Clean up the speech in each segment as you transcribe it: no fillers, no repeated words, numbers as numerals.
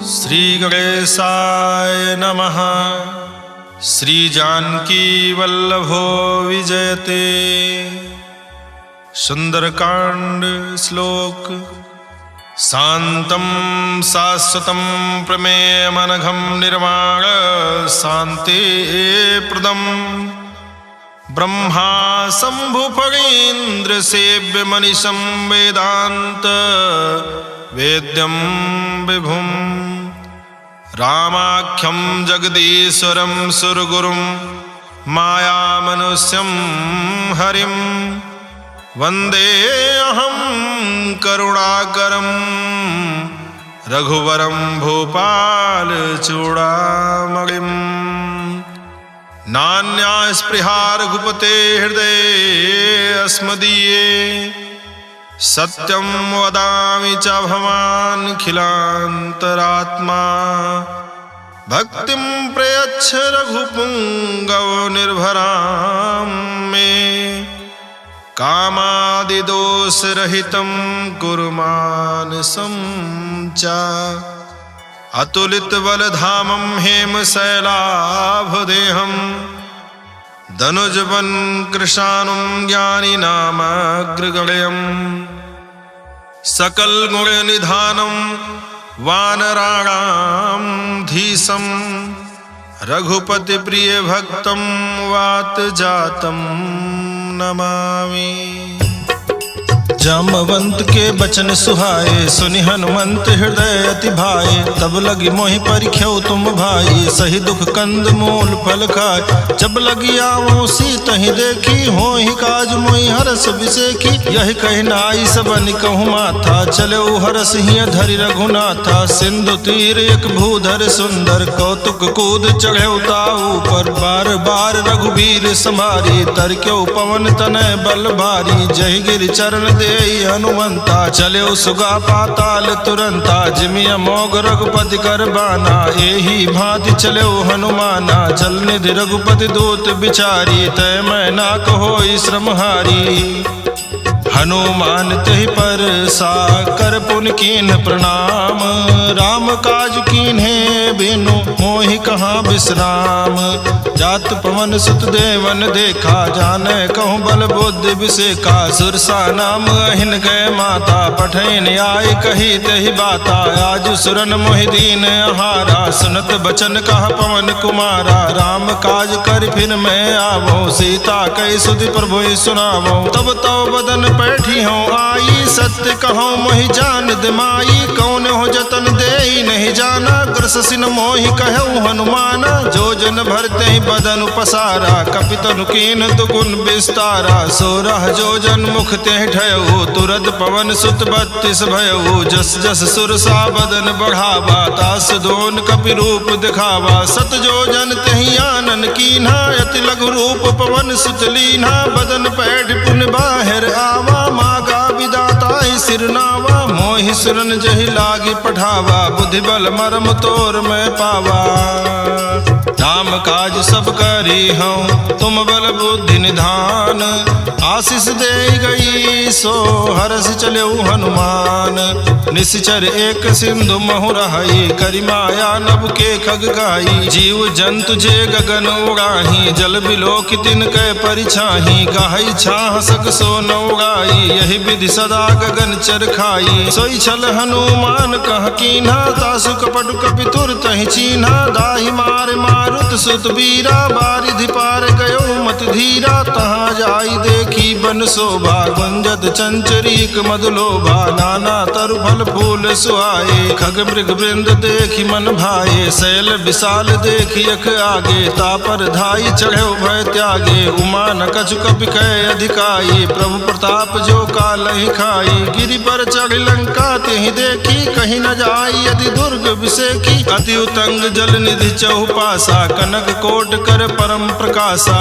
श्री गणेशाय नमः। श्री जानकी वल्लभो विजयते। सुंदरकांड श्लोक। शांतं शाश्वतं प्रमेयमनघं निर्वाण शांति प्रदम् ब्रह्मा शंभु फणीन्द्र सेव्य मनीषं वेदांत वेद्यं विभुं रामाख्यं जगदीश्वरं सुरगुरुं मायामनुष्यं हरिं वन्दे अहं करुणाकरं रघुवरं भूपालचूडामणिम्। नान्या स्पृहा रघुपते हृदये अस्मदीये सत्यं वदामि च भवानखिलान्तरात्मा। भक्तिं प्रयच्छ रघुपुङ्गव निर्भरां मे कामादिदोषरहितं कुरु मानसं च। अतुलितबलधामं हेमशैलाभदेहं धनुजवन् कृशानुं ज्ञानिनामग्रगण्यं सकलगुणनिधानं वानराणां धीशं रघुपतिप्रियभक्तं वातजातं नमामि। जामवंत के बचन सुहाए सुनि हनुमंत हृदय अति भाए। तब लगी मोहि परिख्यौ तुम भाई सही दुख कंद मूल फल खाए। जब लगी आवो सीतहि देखी होहि काज मोहि हरस बिसेखी। यही कहि नाई सबन कहूँ माथा चले हरस हिय धरि रघुनाथा। सिंधु तीर एक भूधर सुंदर कौतुक कूद चढ़े ताऊ पर। बार बार रघुबीर समारी तरक्यो पवन तनय बल भारी। जय गिर चरण दे हनुमंता चले सुगा पाताल तुरंता। जिमि अमोघ रघुपति कर बाना एही भांति चले हनुमाना। जल निधि रघुपति दूत बिचारी तय मैं ना कहो श्रमहारी। हनुमान तहि पर सा कर पुन कीन प्रणाम। राम काज कीन्हे बिनु मोहि कहाँ विश्राम। जात पवन सुत देवन देखा जाने कहूँ बल बुद्धि बिसेका। सुरसा नाम अहिन गए माता पठैन आय कही तहि बाता। आज सुरन मोहि दीन आहारा सुनत बचन कहा पवन कुमारा। राम काज कर फिर मैं आवो सीता कई सुधि प्रभु सुनावो। तब तो बदन बैठी हूँ आई सत्य कहूँ मोहि जान दिमाई। कौन हो जतन दे नहीं जाना ग्रस सिन मोहि कहूँ हनुमाना। जो जन भरते ही बदन पसारा कपितनु कीन दुगुन विस्तारा। 16 जो जन मुख ते ठयऊ तुरत पवन सुत 32 भयऊ। जस जस सुरसा बदन बढ़ावा तास दोन कपि रूप दिखावा। 7 जो जन तहि आनन कीन्हा अति लघु रूप पवन सुत लीन्हा। बदन पैठ पुन बाहिर आवा मागा विदाता सिरनावा। मोहि सुरन जहि लागी पठावा बुद्धि बल मरम तोर में पावा। राम काज सब करी हूँ तुम बल बुद्धि निधान। आशीष दे गई सो हरस चले हनुमान। निश्चर एक सिंधु महु रहाई करि माया नभ के खग गाई। जीव जंतु जे गगन उड़ाही जल बिलो कि तिन कै परिछाही। गाही छाह सक सो न उड़ाई यही विधि सदा गगन चर खाई। सोई छल हनुमान कह कीन्हा तासु कपट कपि तुर तहि चीन्हा। दाहि मार मारुत सुत बीरा बारिधि पार गयो मत धीरा। तहाँ जाई देखी बन शोभा गुंजत चंचरीक मधुलोभा। नाना तरु फल फूल सुहाए खग मृग वृंद देखी मन भाए। शैल विशाल देखी अख आगे तापर धाई चढ़े भय त्यागे। उमा न कछु कपि कह अधिकाई प्रभु प्रताप जो काल ही खाई। गिरि पर चढ़ लंका तिहि देखी कहीं न जाई यदि दुर्ग विसेखी। अति उतंग जल निधि चहुपासा कनक कोट कर परम प्रकाशा।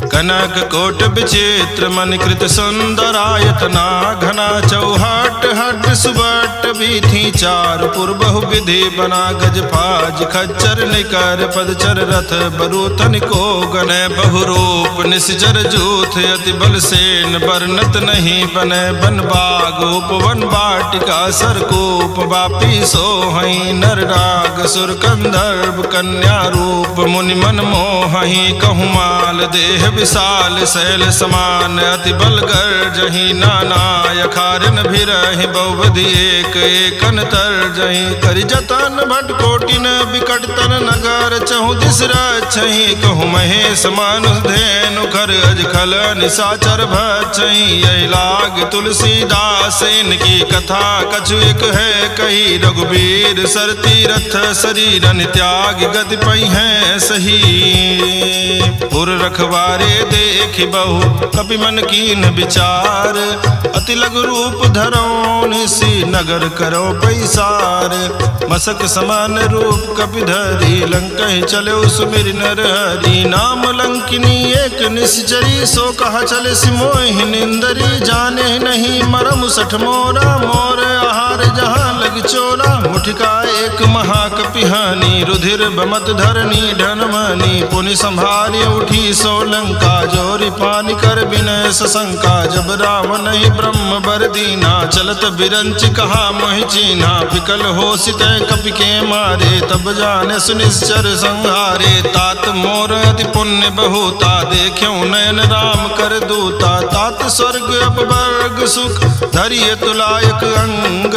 कनक कोट विचित्र मणिकृत सुंदरायतना। घना चौहट हट सुबट बीथी चार पुर बहु विधि बना गज फाज खच्चर निकर पदचर रथ बरूथन को गने बहुरूप निश्चर जूथ अति बल सेन बरनत नहीं बने बन बाग उपवन बाटिका सरकूप वापी सोहई नर राग सुर कंदर्भ कन्या रूप मुनि मन मोहहि कहु माल देह विशाल शैल समान अति बल गर्जहि नाना यखारिन भिरहि बहुविधि एक एकन तरजहि करि जतन भट कोटिन बिकट तन नगर चहु दिस रक्षहि कहु महेश मानुष धेनु खर अज खल निशाचर भक्षहि यही लाग तुलसीदास इनकी कथा कछु एक है कही रघुबीर सर तीरथ शरीर त्याग गति पई है सही पुर रखवारे देख बहु कपि मन कीन विचार अति लघु रूप धरो निसी नगर करो पैसार मसक समान रूप कपि धरी लंकहि चले सुमिर नर हरि नाम लंकिनी एक निश्चरी सो कहा चले सिमोहि निंदरी जाने नहीं मरम सठ मोरा मोर आहार जहाँ लग चोरा मुठिका एक महाकपिहानी रुधिर बमत धरनी ढनमनी पुनि संभारी उठी सोलंका जोरी पानी कर विनय सशंका जब रावण ही ब्रह्म बर दीना चलत बिरंच कहा मोहि चीना विकल हो सित कपि के मारे तब जाने सुनिश्चर संहारे तात मोर अति पुण्य बहुता देख्यो नयन राम कर दूता तात स्वर्ग अपवर्ग सुख धरिय तुलायक अंग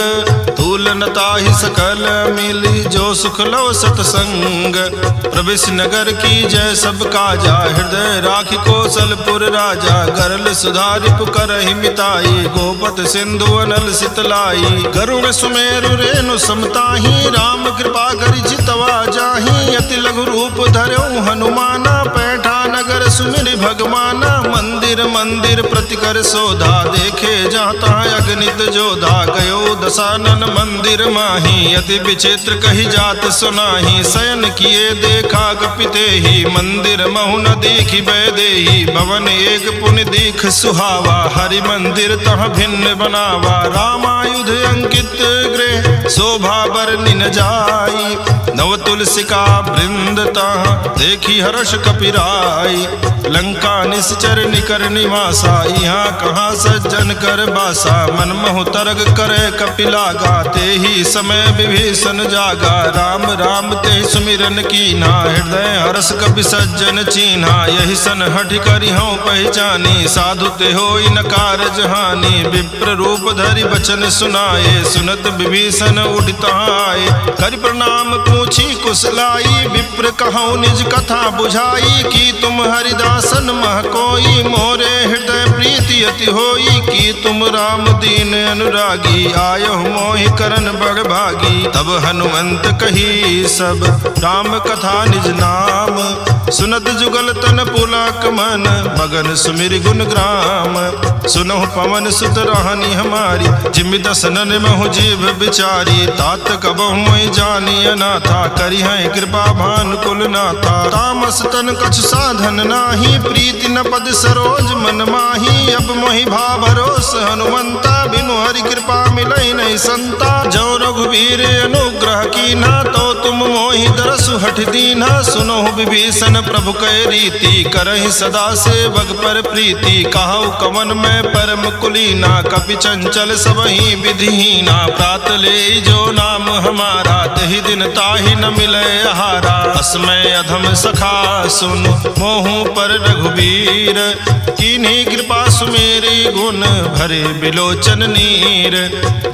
तूलनता ही सकल मिली जो सुख लो सतसंग प्रवेश नगर की जय सब काजा हृदय राखी कौशलपुर राजा गरल सुधारिप करहि मिताई गोपत सिंधु अनल सितलाई गरुण सुमेरु रेणु समताही राम कृपा करि जितवा जाही अति लघु रूप धर्यो हनुमाना पैठा नगर सुमिर भगवाना मंदिर मंदिर प्रतिकर सोधा देखे जाता अगणित जोधा गयो दशानन मंदिर माही अति विचित्र कही जात सुनाही शयन किए देखा कपिते ही मंदिर महु न देखी बैदेही भवन एक पुनि दीख सुहावा हरि मंदिर तह भिन्न बनावा रामायुध अंकित गृह शोभा बरनि न जाई नव तुलसिका वृंद तह देखी हर्ष कपिराई लंका निश्चर निकर निवासा यहाँ कहाँ सज्जन कर बासा मन महु तरग करे कपिलागा ते ही समय विभीषण जागा राम राम ते सुमिरन कीना हृदय हर्ष कपि सज्जन चीन्हा यही सन हठ करि हूँ पहचानी साधु ते होई न कारज हानि विप्र रूप धरि बचन सुनाए सुनत विभीषण उठता आए करि प्रणाम पूछी कुशलाई विप्र कहूँ निज कथा बुझाई की तुम हरिदासन मह कोई मोरे हृदय प्रीति अति होई की तुम राम दीन अनुरागी आयो मोहि करन बड़ भागी तब हनुमंत कही सब राम कथा निज नाम सुनत जुगल तन पुलक मन मगन सुमिर गुण ग्राम सुनहु पवन सुत रहनी हमारी जिमि दसनन महु जीव बिचारी तात कबहु मोहि जानी अनाथा करि हैं कृपा भान कुल नाथा तामस तन कछ साधन नाही प्रीति न पद सरोज मन माही अब मोहि भा भरोस हनुमंता बिनु हरि कृपा मिलई नहीं संता जो रघुवीर अनुग्रह कीना तो तुम मोहि दरसु हठ दीना सुनो विभीषण प्रभु कै रीति करहि सदा सेवक पर प्रीति कहु कवन में परम कुलीना कपि चंचल सबहि विधिहीना प्रात ले जो नाम हमारा तहि दिन ताहि न मिले आहारा अस्मय अधम सखा सुन मोहु पर रघुबीर कीन्ही कृपा सुमेरी गुण भरे बिलोचन नीर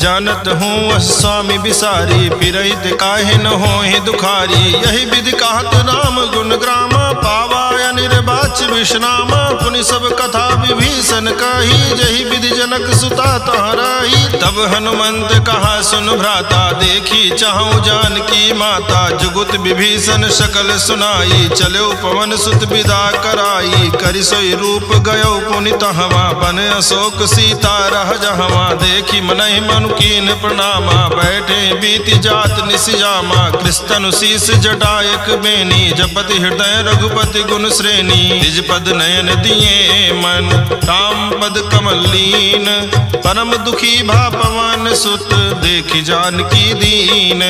जानत हूँ स्वामी बिसारी फिरहित काहे न होहि दुखारी यही विधि कहत राम गुण ग्रामा पावा निर्वाच विश्रामा पुनि सब कथा विभीषण कही जही विधि जनक सुता तहराही तब हनुमंत कहा सुन भ्राता देखी देखी चाहूं जानकी माता, जुगुत विभीषण सकल सुनाई, चलो पवन सुत विदा कराई, करि सोई रूप गयो पुनित हवा, बन अशोक सीता रह जहवा, देखी मनहि मनु कीन प्रणामा, बैठे बीति जात निसियामा, कृष्ण शीस जटायक बेनी, जपति हृदय रघुपति गुण श्रेणी, निज पद नयन दिए मन राम पद कमल लीन, परम दुखी भा पवन सुत देखी जानकी दीन,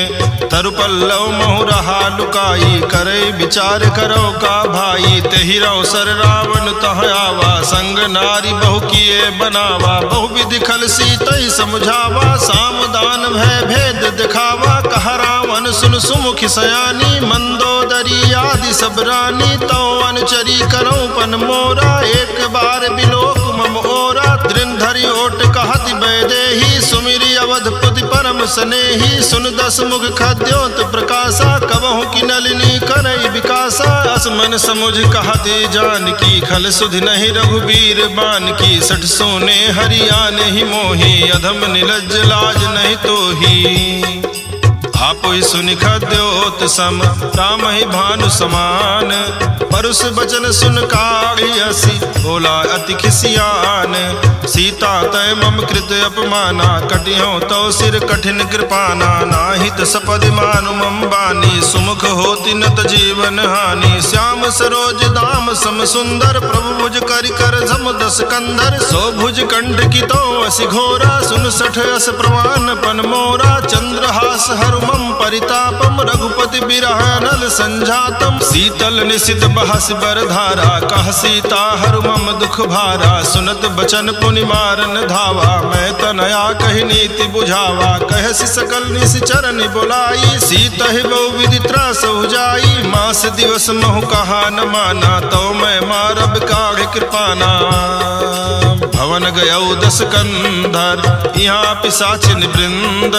तरु पल्लव महु रहा लुकाई, करे विचार करो का भाई, तेहि रौसर रावण तह आवा, संग नारी बहु किए बनावा, बहु विधि खल सीतहि समझावा, सामदान भय भेद दिखावा, कह रावण सुन सुमुखि सयानी, मंदोदरी आदि सब रानी, तौ अनुचरी करो पन मोरा, एक बार बिलोक मम ओरा, दृढ़ धरि ओट कहति वैदेही, सुमिरि अवधपुति परम सनेही, सुन दस मुख खद्योत प्रकाशा, कबहु की नलिनी करई विकासा, असमन समुझ कहते जानकी, खल सुधि नहीं रघुबीर बान की, सठ सोने हरियाने ही मोही, अधम निलज्ज लाज नहीं तोही, आपहि सुनि खद्योत सम राम ही भानु समान, परुष बचन सुन काढ़ियसि बोला अति खिसियान, सीता तय मम कृत अपमाना, कटियो तो सिर कठिन कृपाना, नाहित सपदि मानु मम बानी, सुमुख होति नत जीवन हानि, श्याम सरोज दाम सम सुंदर, प्रभु भुज करि कर झम दस कंधर, सो भुज कंठ की तो असि घोरा, सुन सठ अस प्रमाण पन मोरा, चंद्रहास हरु मम परितापम, रघुपति बिरह नल संजातम, शीतल निशित बहस बरधारा, कह सीता हरु मम दुख भारा, सुनत बचन पुनि मारन धावा, मैं तनया कहि नीति बुझावा, कहसि सकल निश्चरण बुलाई, सीतहि बहु विधि त्रास जाई, मास दिवस महु कहा न माना, तो मैं मारब काढ़ कृपाना, भवन गयौ दस कंधर यहाँ पिशाचिन वृंद,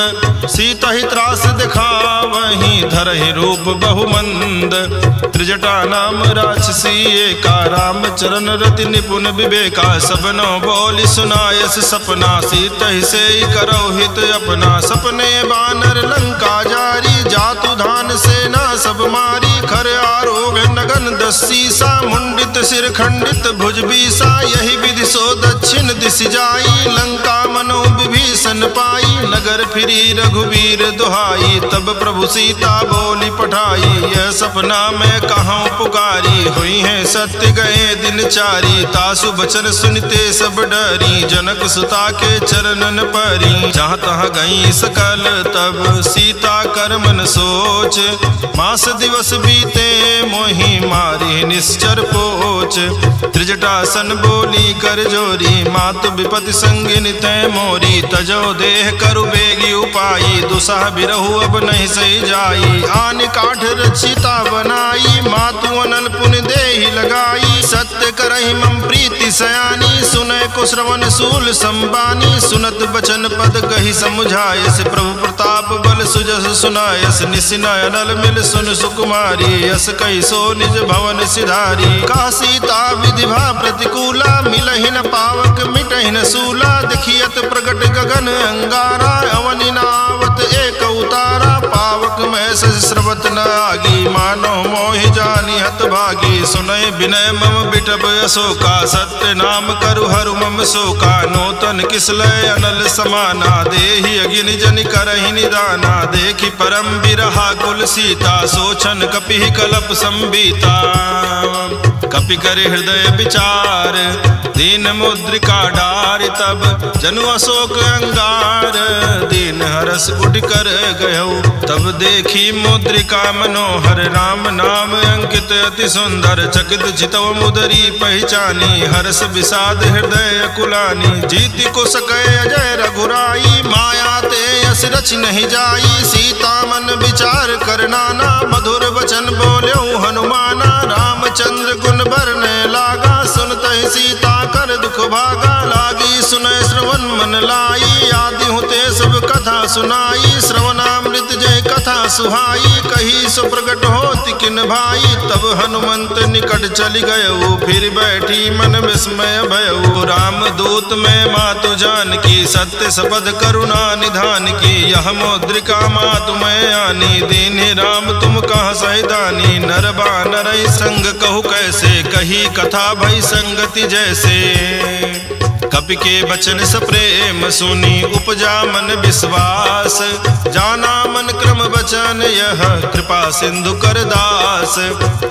सीता ही त्रास दिखावहि धरहि रूप बहुमंद, त्रिजटा नाम राक्षसी एका, राम चरण रति निपुण विवेका, सबनो बोली सुनायस सपना, सीतहि से करौ हित अपना, सपने बानर लंका जारी, जातु धान सेना सब मारी, खर आरोग नगन दस सीसा, मुंडित सिर खंडित भुज बीसा, यही विधि सो दक्षिण दिशि जाई, लंका मनो विभीषण पाई, नगर फिरी रघुवीर दुहाई, तब प्रभु सीता बोली पठाई, यह सपना मैं कहाँ पुकारी, हुई है सत्य गए दिन चारी, तासु बचन सुनते सब डरी, जनक सुता के चरणन परी, जहाँ तहाँ गई सकल तब सीता कर मन सोच, मास दिवस बीते मोहि मारी निश्चर पोच, त्रिजटासन बोली कर जोरी, मातु विपति संगिनी तय मोरी, तजो देह करु बेगी उपाई, दुसह बिरहु अब नहीं सही जाई, आन काठ रचिता बनाई, मातु अनल पुन देहि लगाई, सत्य करहि मम प्रीति सयानी, सुनय को श्रवण सूल संबानी, सुनत बचन पद कहि समुझायस, प्रभु प्रताप बल सुजस सुनायस, निसिनय अनल मिल सुन सुकुमारी, यस कहि सो निज भवन सिधारी, का सीता विधि भा प्रतिकूला, मिलहि न पावक मिटहि न सूला, देखियत प्रगट गगन अंगारा, अवनि नावत एक उतारा, पावक में श्रवत न आगी, मानो मोहि जानी हत भागी, सुनय विनय मम बिटब अशोका, सत्य नाम करु हरु मम शोका, नूतन किसलय अनल समाना, देहि अगिन जनि करहि निदाना, देखि परम बिरहा कुल सीता, सोचन कपि कलप संबीता, कपि कर हृदय विचार, दीन मुद्रिका डार, तब जनु अशोक अंगार, दीन हरस उठ कर गयो, तब देखी मुद्रिका मनोहर, राम नाम अंकित अति सुंदर, चकित चितव मुदरी पहचानी, हर्ष विषाद हृदय कुलानी, जीति को सकै अजय रघुराई, माया ते यस रच नहीं जाई, सीता मन विचार कर नाना, मधुर वचन बोल्यो हनुमाना, रामचंद्र गुण बरने लागा, सुनतहि सीता कर दुख भागा, लागी सुनय श्रवण मन लाई, आदि हुते सब कथा सुनाई, श्रवणामृत जय कथा कथा सुहाई, कही सो प्रगट होति किन भाई। तब हनुमंत निकट चली गयऊ, फिर बैठी मन विस्मय भयऊ। राम दूत में मातु जान की, सत्य सपद करुणा निधान की। यह मुद्रिका मातु मैं आनी, दीन्हि राम तुम कहाँ सहिदानी। नर बानर संग कहु कैसे, कही कथा भई संगति जैसे। कपि के बचन सप्रेम सुनी, उपजा मन विश्वास। जाना मन क्रम बचन यह, कृपा सिंधु कर दास।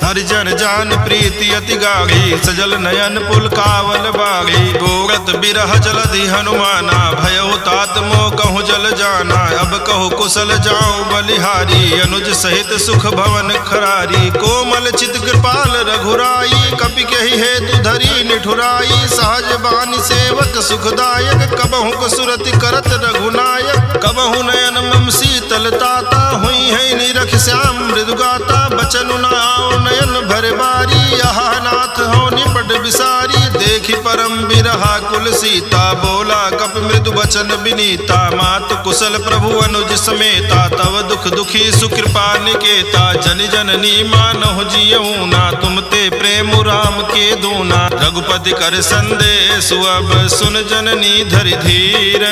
हरिजन जान प्रीति अति गाढ़ी, सजल नयन पुलकावल बाढ़ी। गोरत बिरह जलधि हनुमाना, भयउ तात मोह कहूँ जल जाना। अब कहु कुशल जाऊं बलिहारी, अनुज सहित सुख भवन खरारी। कोमल चित कृपाल रघुराई, कपि कहि हेतु धरी निठुराई। सहज बानी सेवक सुखदायक, कबहु कसुरति करत रघुनायक। कबहु नयन मम शीतलताता, हुई है निरख श्याम मृदुगाता। बचनु न आओ नयन भर बारी, यह नाथ हो निपट बिसारी। देखि परम बिरहा कुल सीता, बोला कप मृदु बचन बिनीता। मातु कुशल प्रभु अनुज समेता, तव दुख दुखी सुकृपा निकेता। जन जननी मानहु जियऊ ना, तुम ते प्रेम राम के दूना। रघुपति कर संदेश अब सुन जननी धरि धीर।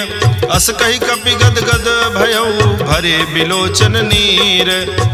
अस कही कपि गद गद भयऊ, भरे बिलोचन नीर।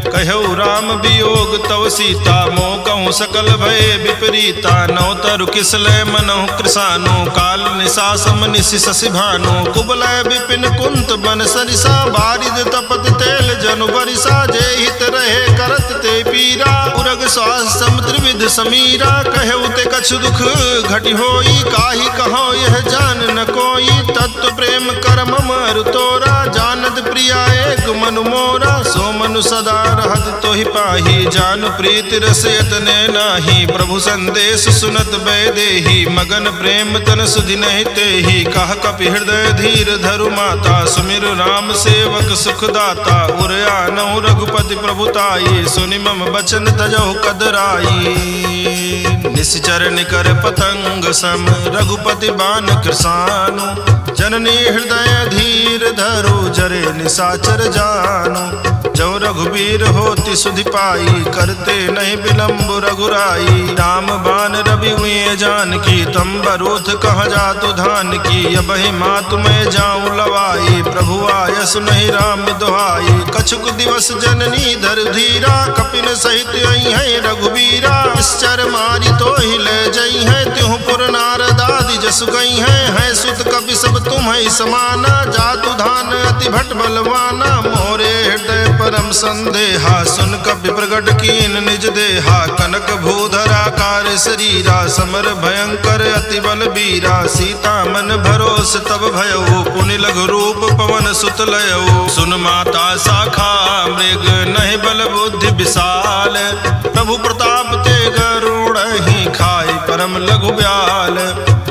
कहऊ राम वियोग तव सीता, मोह कहूँ सकल भय विपरीता। नौ तरु किसलय मनहु कृसानो, काल निशा सम निशि शशि भानु। कुबलय विपिन कुंत बन सरिसा, बारिद तपत तेल जनु बरिसा। जे हित रहे करत ते पीरा, उरग श्वास समुद्र विध समीरा। कहऊ ते कछु दुख घटि होई, काहि कहो यह जान न कोई। तत्व प्रेम कर ममरु तोरा, जानत प्रिया एक मनु मोरा। सो मनु सदा रहत तोहि पाही, जानु प्रीति रस यतने नाही। प्रभु संदेश सुनत बैदेही, मगन प्रेम तन सुधि नहीं तेहि। कह कपि हृदय धीर धरु माता, सुमिर राम सेवक सुखदाता। उर आनहु रघुपति प्रभुताई, सुनि मम बचन तजहु कदराई। निश्चर निकर पतंग सम, रघुपति बान कृसानु। जननी हृदय धीर धरो, जरे निशाचर जानो। जो रघुबीर होति सुधि पाई, करते नहीं विलम्ब रघुराई। राम बान रवि हुए जान की, तम बरूथ कह जातु धान की। अबहि मातु मैं जाऊं लवाई, प्रभु आयस नहीं राम दुहाई। कछुक दिवस जननी धर धीरा, कपिन सहित आई है रघुबीरा। निश्चर मारी तो ही ले जई है, त्यों पुर नारद आदि जसु गई है। सुत कपि सब तुम ही समाना, जातु धान अति भट बलवाना। मोरे हृदय परम संदेहा, सुन कपि प्रगट कीन निज देहा। कनक भूधरा कार शरीरा, समर भयंकर अति बल बीरा। सीता मन भरोस तब भयऊ, पुनि लघु रूप पवन सुत लयऊ। सुन माता शाखा मृग, नहीं बल बुद्धि विशाल। प्रभु प्रताप ते गरुड़ ही, खाई परम लघु ब्याल।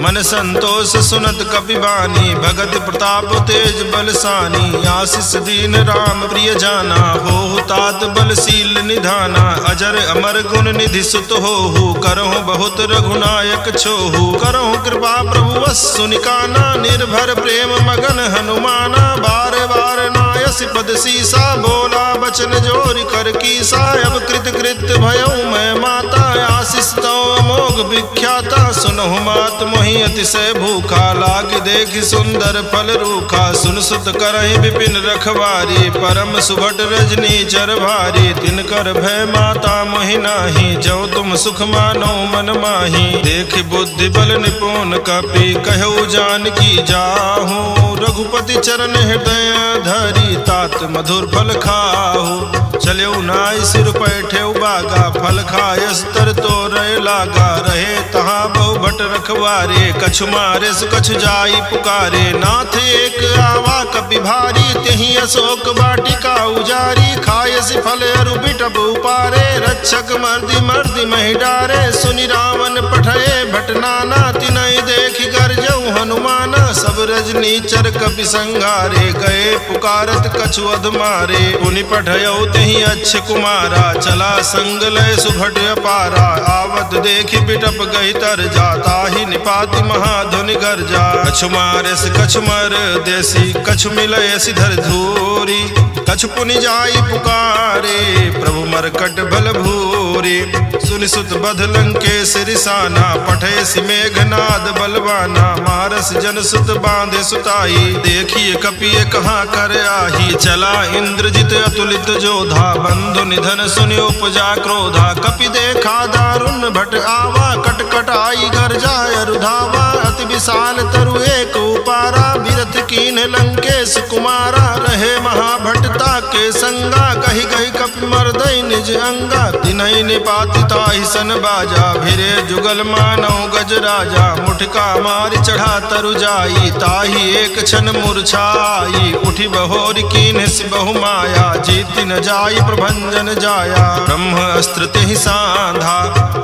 मन संतोष सुनत कपि बानी, भगत प्रताप तेज बलसानी। आशीष दीन राम प्रिय जाना, हो तात बलशील निधाना। अजर अमर गुण निधि सुत होहु, करहु बहुत रघुनायक छोहु। करहु कृपा प्रभु वस सुनिकाना, निर्भर प्रेम मगन हनुमाना। बार बार नायस पद सीसा, बोला बचन जोर कर कीसा। अब कृत कृत भयऊ मैं माता, आशीष तो अमोघ विख्याता। सुनहु मात मोहि अतिशय भूखा, लाग देखि सुंदर फल रूखा। सुन सुत करहि विपिन रखवारी, परम सुभट रजनी चर भारी। तिनकर भय माता मोहि नाही, जो तुम सुख मानो मन माही। देख बुद्धि बल निपुण कपि, कहु जान की जाहू। रघुपति चरण हृदय धरी, तात मधुर फल खाहू। चल्यऊ नाई सिर पैठे बागा, फल खायस तर तो रहे लागा। रहे तहाँ बहु भट रखवारे, कछु मारे सु कछु जाई पुकारे। नाथ एक आवा कपि भारी, तेहि अशोक वाटिका उजारी। खायस फल अरु बिटप उपारे, रक्षक मर्दि मर्दि महि डारे। सुनि रावण पठये भट नाना, तिनहि देखि गर्जऊ हनुमाना। सब रजनी चर कपि संघारे, गए पुकारत कछु अध मारे। पुनि पठयऊ तेहि अच्छ कुमारा, चला संग लय सुभट अपारा। आवत देखि बिटप गई तर जा, ताहि निपाति महाधुनि गर्जा। कछु मारे कछु मर देसी, कछु मिलय सिधर धूरी। कछु पुनि जाई पुकारे, प्रभु मरकट भल भूरे। सुनि सुत बध लंकेश रिसाना, पठे सि मेघनाद बलवाना। मारस जन सुत बांधे सुताई, देखिए कपिए कहाँ कर आही। चला इंद्रजित अतुलित जोधा, बंधु निधन सुनि उपजा क्रोधा। कपि देखा दारुण भट आवा, कट कट आई घर जाय रुधावा। अति विशाल तरु एक उपारा, बिरथ कीन लंकेश कुमारा। रहे महाभटता के संगा, कही कही कपि मर्दई निज अंगा। तिनहि निपाति ताहि सन बाजा, भिरे जुगल मानव गज राजा। मुठका मारि चढ़ा तरु जाई, ताहि एक क्षण मूर्छाई। उठि बहोर कीन्ह सि बहु माया, जीति न जाई प्रभंजन जाया। ब्रह्म अस्त्र तेहि सांधा,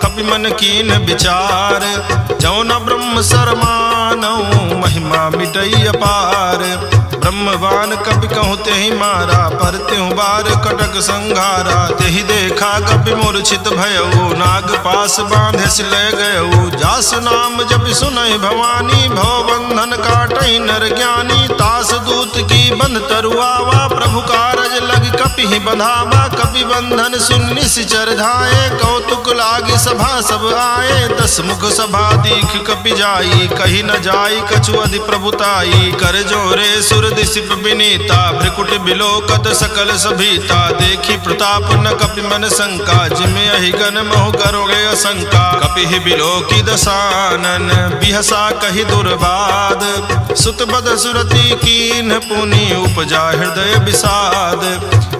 कपि मन कीन्ह विचार। जौ न ब्रह्म सरमानौ, महिमा मिटई अपार। ब्रह्मवान कपि कहूँ तेहि मारा, पर त्यों बार कटक संघारा। तेहि देखा कपि मूर्छित भयउ, नाग पास बांधे सि ले गयउ। जास नाम जपि सुनहि भवानी, भव बंधन काटहि नर ज्ञानी। तास दूत की बंध तरुआवा, प्रभु कारज लग कपि ही बंधावा। कपि बंधन सुन निश्चर धाये, कौतुक लागी सभा सब आए। दस मुख सभा दीख कपि जाई, कही न जाई कछु अधि प्रभुताई। कर जोरे सुर दिसिप विनीता, भ्रिकुट बिलोकत सकल सभीता। देखी प्रताप न कपि मन शंका, जिमे अहि गन मोह करोगे असंका। कपि ही बिलोकी दसानन, बिहसा कही दुर्बाद। सुत बद सुरति कीन्ह पुनि, उपजा हृदय विषाद।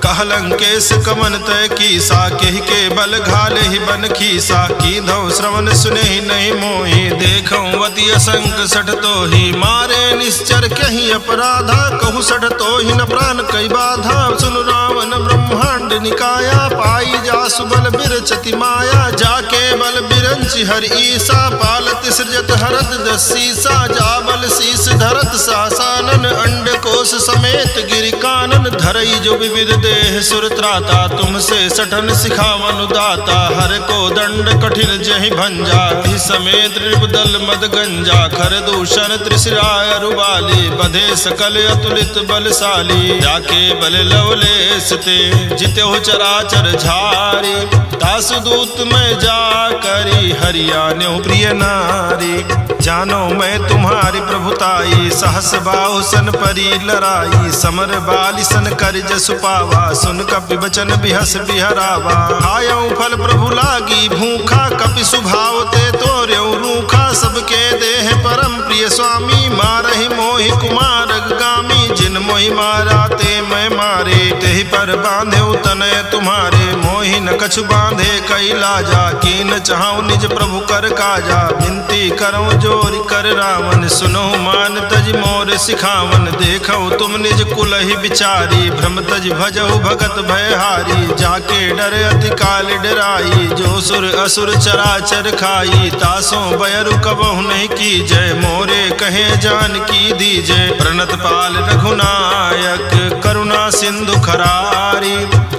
कह लंकेश कमन तय कीसा, केहि के बल घाले ही बन खीसा। कीधौ श्रवण सुने ही नहीं मोहि, देखौ अति असंक सठ तोहि। मारे निश्चर कहीं अपराधा, कहु सठ तोहि न प्राण कई बाधा। सुन रावण ब्रह्मांड निकाया, पाई जासु बल बिरचति माया। जाके बल बिरंचि हर ईसा, पालत सृजत हरत दसीसा। जा बल शीस धरत सासानन, अंड कोश समेत गिरि कानन। धरई जो विविध देह सुर त्राता, तुमसे सठन सिखावन दाता। हर को दंड कठिन जहि भंजा, हि समेत नृपदल मद गंजा। खर दूषण त्रिशिराय रुबाली, बधे सकल अतुलित बलशाली। जाके बल लवलेश ते, जितेहु चराचर झारी। तासु दूत में जा करी, हरियाण्यो प्रिय नारी। जानो मैं तुम्हारी प्रभुताई, सहस बाहु सन परी लराई। समर बाली सन कर जसु पावा, सुन कपि बचन बिहस बिहरावा। आयऊ फल प्रभु लागी भूखा, कपि सुभाव ते तोर्यऊ रूखा। सबके देह परम प्रिय स्वामी, मारहि मोहि कुमार गामी। जिन मोहि मारा ते मैं मारे, तेहि पर बांधे तनय तुम्हारे। मोहि न कछु बांधे कई लाजा, कीन चाहूँ निज प्रभु कर काजा। विनती करऊँ जोरि कर रावण, सुनो मान तज मोर सिखावन। देखो तुम निज कुल ही विचारी, भ्रम तज भजहु भगत भयहारी। जाके डर अति काल डराई, जो सुर असुर चराचर खाई। तासों बयरु कबहु नहीं की जय, मोरे कहे जान की दीजय। प्रणत पाल रघुनायक, करुणा सिंधु खरारी।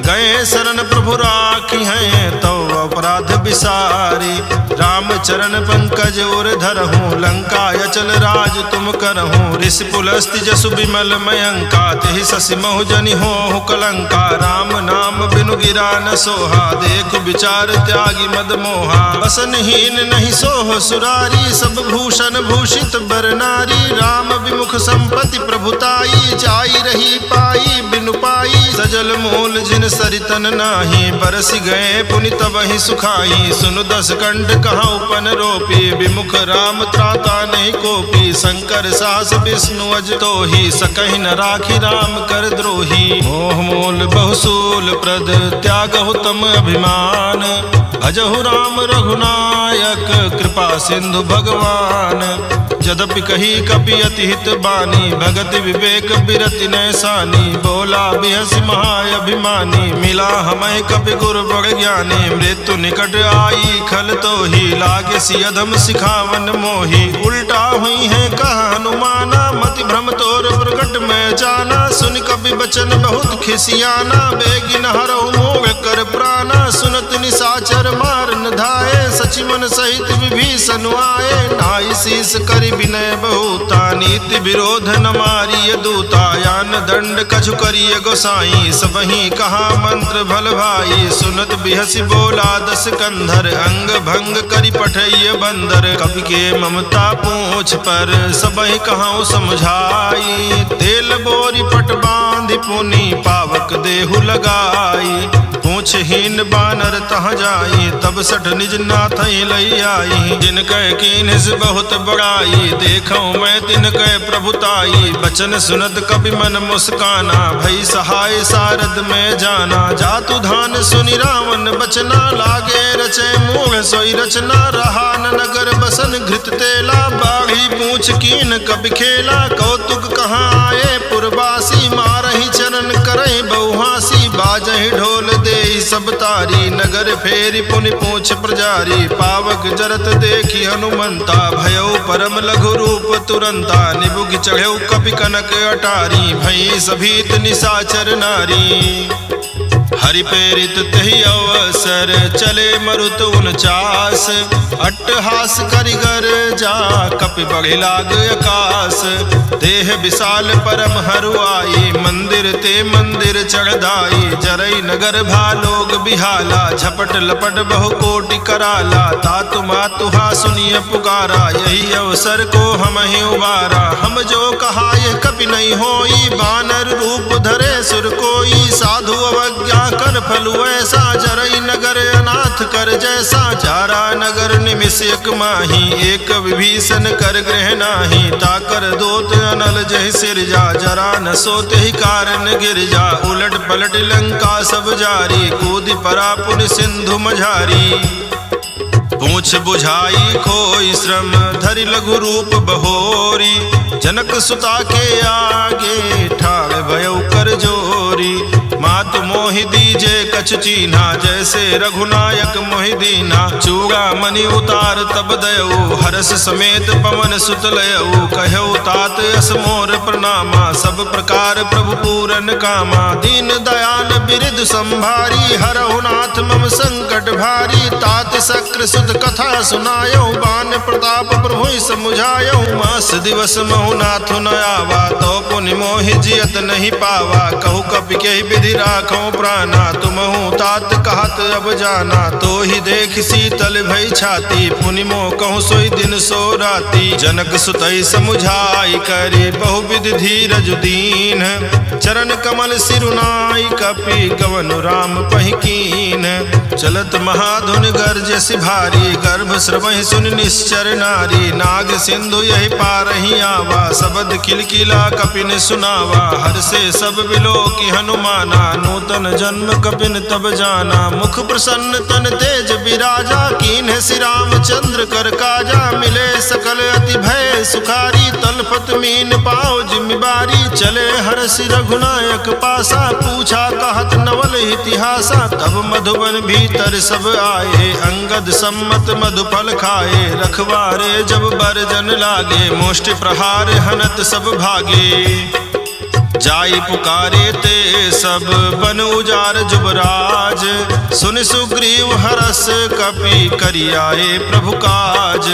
गए शरण प्रभु राखी हैं, तो अपराध विसारी। राम चरण पंकज और धरहूँ, लंका अचल राज तुम करहूँ। ऋषि पुलस्ति जसु विमल मयंका, तेहि शशि महु जनि होहु कलंका। राम नाम बिनु गिरा न सोहा, देख विचार त्यागी मद मोहा। बसनहीन नहीं सोह सुरारी, सब भूषण भूषित बर नारी। राम विमुख संपत्ति प्रभुताई, जाई रही पाई बिनु पाई। सजल मूल जिन सरितन नाही, बरसि गए पुनि तबहि सुखाई। सुनु दस कंठ कहाँ उपन रोपी, विमुख राम त्राता नहीं कोपी। शंकर सास विष्णु अज तोहि, सकहि न राखी राम कर द्रोही। मोह मूल बहुसूल प्रद, त्यागहु तम अभिमान। भजहु राम रघुनायक, कृपा सिंधु भगवान। यद्यपि कही कपि अति हित बानी, भगति विवेक बिरति नैसानी। बोला बिहसि महाअभिमानी, मिला हमें कपि गुरु बड़ ज्ञानी। मृत्यु निकट आई खल तोहि, लागे सि अधम सिखावन मोहि। उल्टा हुई है कहा हनुमाना, मति भ्रम तोर प्रकट में जाना। सुन कपि बचन बहुत खिसियाना, बेगिन हरहु मोह कर प्राणा सुनत निशाचर मारन धाये सचि मन सहित विभीषण आए नाई शीस करि विनय बहुता नीति विरोध न मारिय दूता यान दंड कछु करिय गोसाई सबहि कहा मंत्र भल भाई सुनत बिहसि बोला दस कंधर अंग भंग करि पठैय बंदर कवि के ममता पूछ पर सबहि कहाऊ समझाई तेल बोरी पट बांधि पुनि पावक देहु लगाई पूछहीन बानर तह जाई तब सठ निज नाथ लई आई जिन कह कीन्ह से बहुत बड़ाई देखो मैं तिन कह प्रभुताई बचन सुनत कपि मन मुस्काना भई सहाय सारद में जाना जातु धान सुनि रावण बचना लागे रचे मूढ़ सोई रचना रहा न नगर बसन घृत तेला बाढ़ी पूछ कीन कपि खेला कौतुक कहाँ आए पुरवासी मारहि चरण करहि बहुहासी बाजहि ढोल देहि सब तारी नगर फेरी पुनि पूछ प्रजारी पावक जरत देखी हनुमंता भयो परम लघु रूप तुरंता निबुघ चढ़ेउ कपि कनक अटारी भई सभीत निशाचर नारी हरि प्रेरित तहि अवसर चले मरुत 49 अट्टहास करिगर जा कपि बढ़ि लाग आकाश देह विशाल परम हरुआई मंदिर ते मंदिर चढ़दाई जरई नगर भालोग बिहाला झपट लपट बहु कोटि कराला तातु मातुहा सुनिय पुकारा यही अवसर को हम ही उबारा हम जो कहा यह कपि नहीं होई बानर रूप धरे सुर कोई साधु अवज्ञा कर फलु ऐसा जरई नगर अनाथ कर जैसा चारा नगर निमिष एक माही एक विभीषण कर ग्रह नाही ताकर दोत अनल जहि सिर जा जरा न सोते ही कारण गिर जा उलट पलट लंका सब जारी कूद परा पुन सिंधु मझारी पूछ बुझाई खोई श्रम धरि लघु रूप बहोरी जनक सुता के आगे ठाड़ भयो कर जोरी मातु मोहि दीजे कछ चीन्हा जैसे रघुनायक मोहि दीना चूड़ा मणि उतार तब दयऊ हरस समेत पवन सुत लयऊ कहऊ तात यस मोर प्रणामा सब प्रकार प्रभु पूरन कामा दीन दयाल बिरिद संभारी हरहु नाथ मम संकट भारी तात शक्र सुत कथा सुनायो बान प्रताप प्रभु समुझायो मास दिवस महु नाथ न आवा तो पुनि मोहि जियत नहीं पावा कहु कपि के विधि राखो प्राणा तुमहु तात कहत अब जाना तो ही देख शीतल भई छाती पुनि मोह कहूँ सोई दिन सो राती जनक सुतई समुझाई करी बहुविधि धीरज दीन चरण कमल सिरुनाई कपि गवन राम पहिकीन चलत महाधुन गर्ज सिभारी गर्भ श्रवहि सुन निश्चर नारी नाग सिंधु यही पारहि आवा शबद किलकिला कपिन सुनावा हर से सब बिलो की हनुमाना नूतन जन्म कपिन तब जाना मुख प्रसन्न तन तेज विराजा कीन्ह श्री रामचंद्र कर काजा मिले सकल अति भय सुखारी तलपत मीन पाओ जिम्मेवारी चले हर्षि रघुनायक पासा पूछा कहत नवल इतिहासा तब मधुबन भीतर सब आए अंगद सम्मत मधुफल खाए रखवारे जब बरजन लागे मुष्टि प्रहार हनत सब भागे जाई पुकारे ते सब बन उजार जुबराज सुन सुग्रीव हरस कपि करियाए प्रभु काज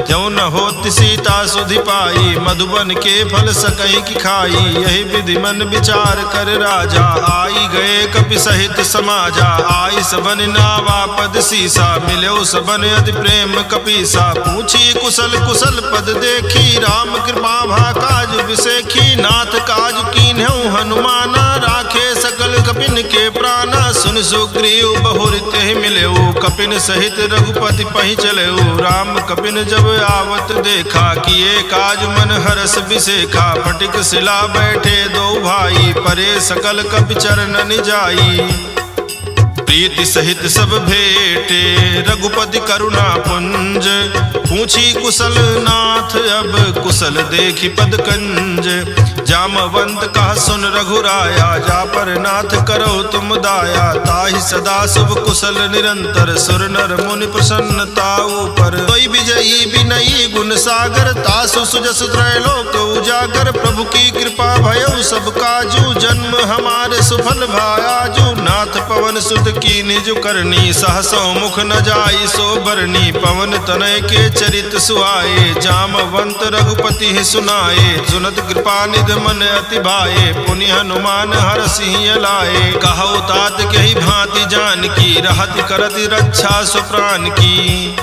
क्यों न होति सीता सुधि पाई मधुबन के फल सकई की खाई यही विधि मन विचार कर राजा आई गए कपि सहित समाजा आई सबन नावा पद सीसा मिलो सबन अति प्रेम कपीसा पूछी कुशल कुशल पद देखी राम कृपा भा काज विसेखी नाथ काज कीन्हु हनुमाना राखे सकल कपिन के प्राणा सुन सुग्रीव बहुर तेहि मिलेऊ कपिन सहित रघुपति पहि चलेऊ राम कपिन जब आवत देखा किए काज मन हरस बिसेखा फटिक शिला बैठे दो भाई परे सकल कपि चरण जाई प्रीति सहित सब भेटे रघुपति करुणा पुंज पूछी कुशल नाथ अब कुशल देखी पद कंज जामवंत कहा सुन रघुराया, जा पर नाथ करो तुम दाया। ताहि सदा शुभ कुशल निरंतर, सुर नर मुनि प्रसन्नता ऊपर। कोई विजयी विनयी गुण सागर, तासु सुजस त्रैलोक उजागर। प्रभु की कृपा भयउ सब काजू, जन्म हमारे सुफल भायाजू। नाथ पवन सुत की निज करनी, सहसो मुख न जाई सो बरनी। पवन तनय के चरित सुहाए, जामवंत रघुपति ही सुनाए। सुनत कृपा निध मन अति भाए, पुनि हनुमान हरसिंह लाए। कहु तात कही भांति जान की, रहति करति रक्षा सुप्राण की।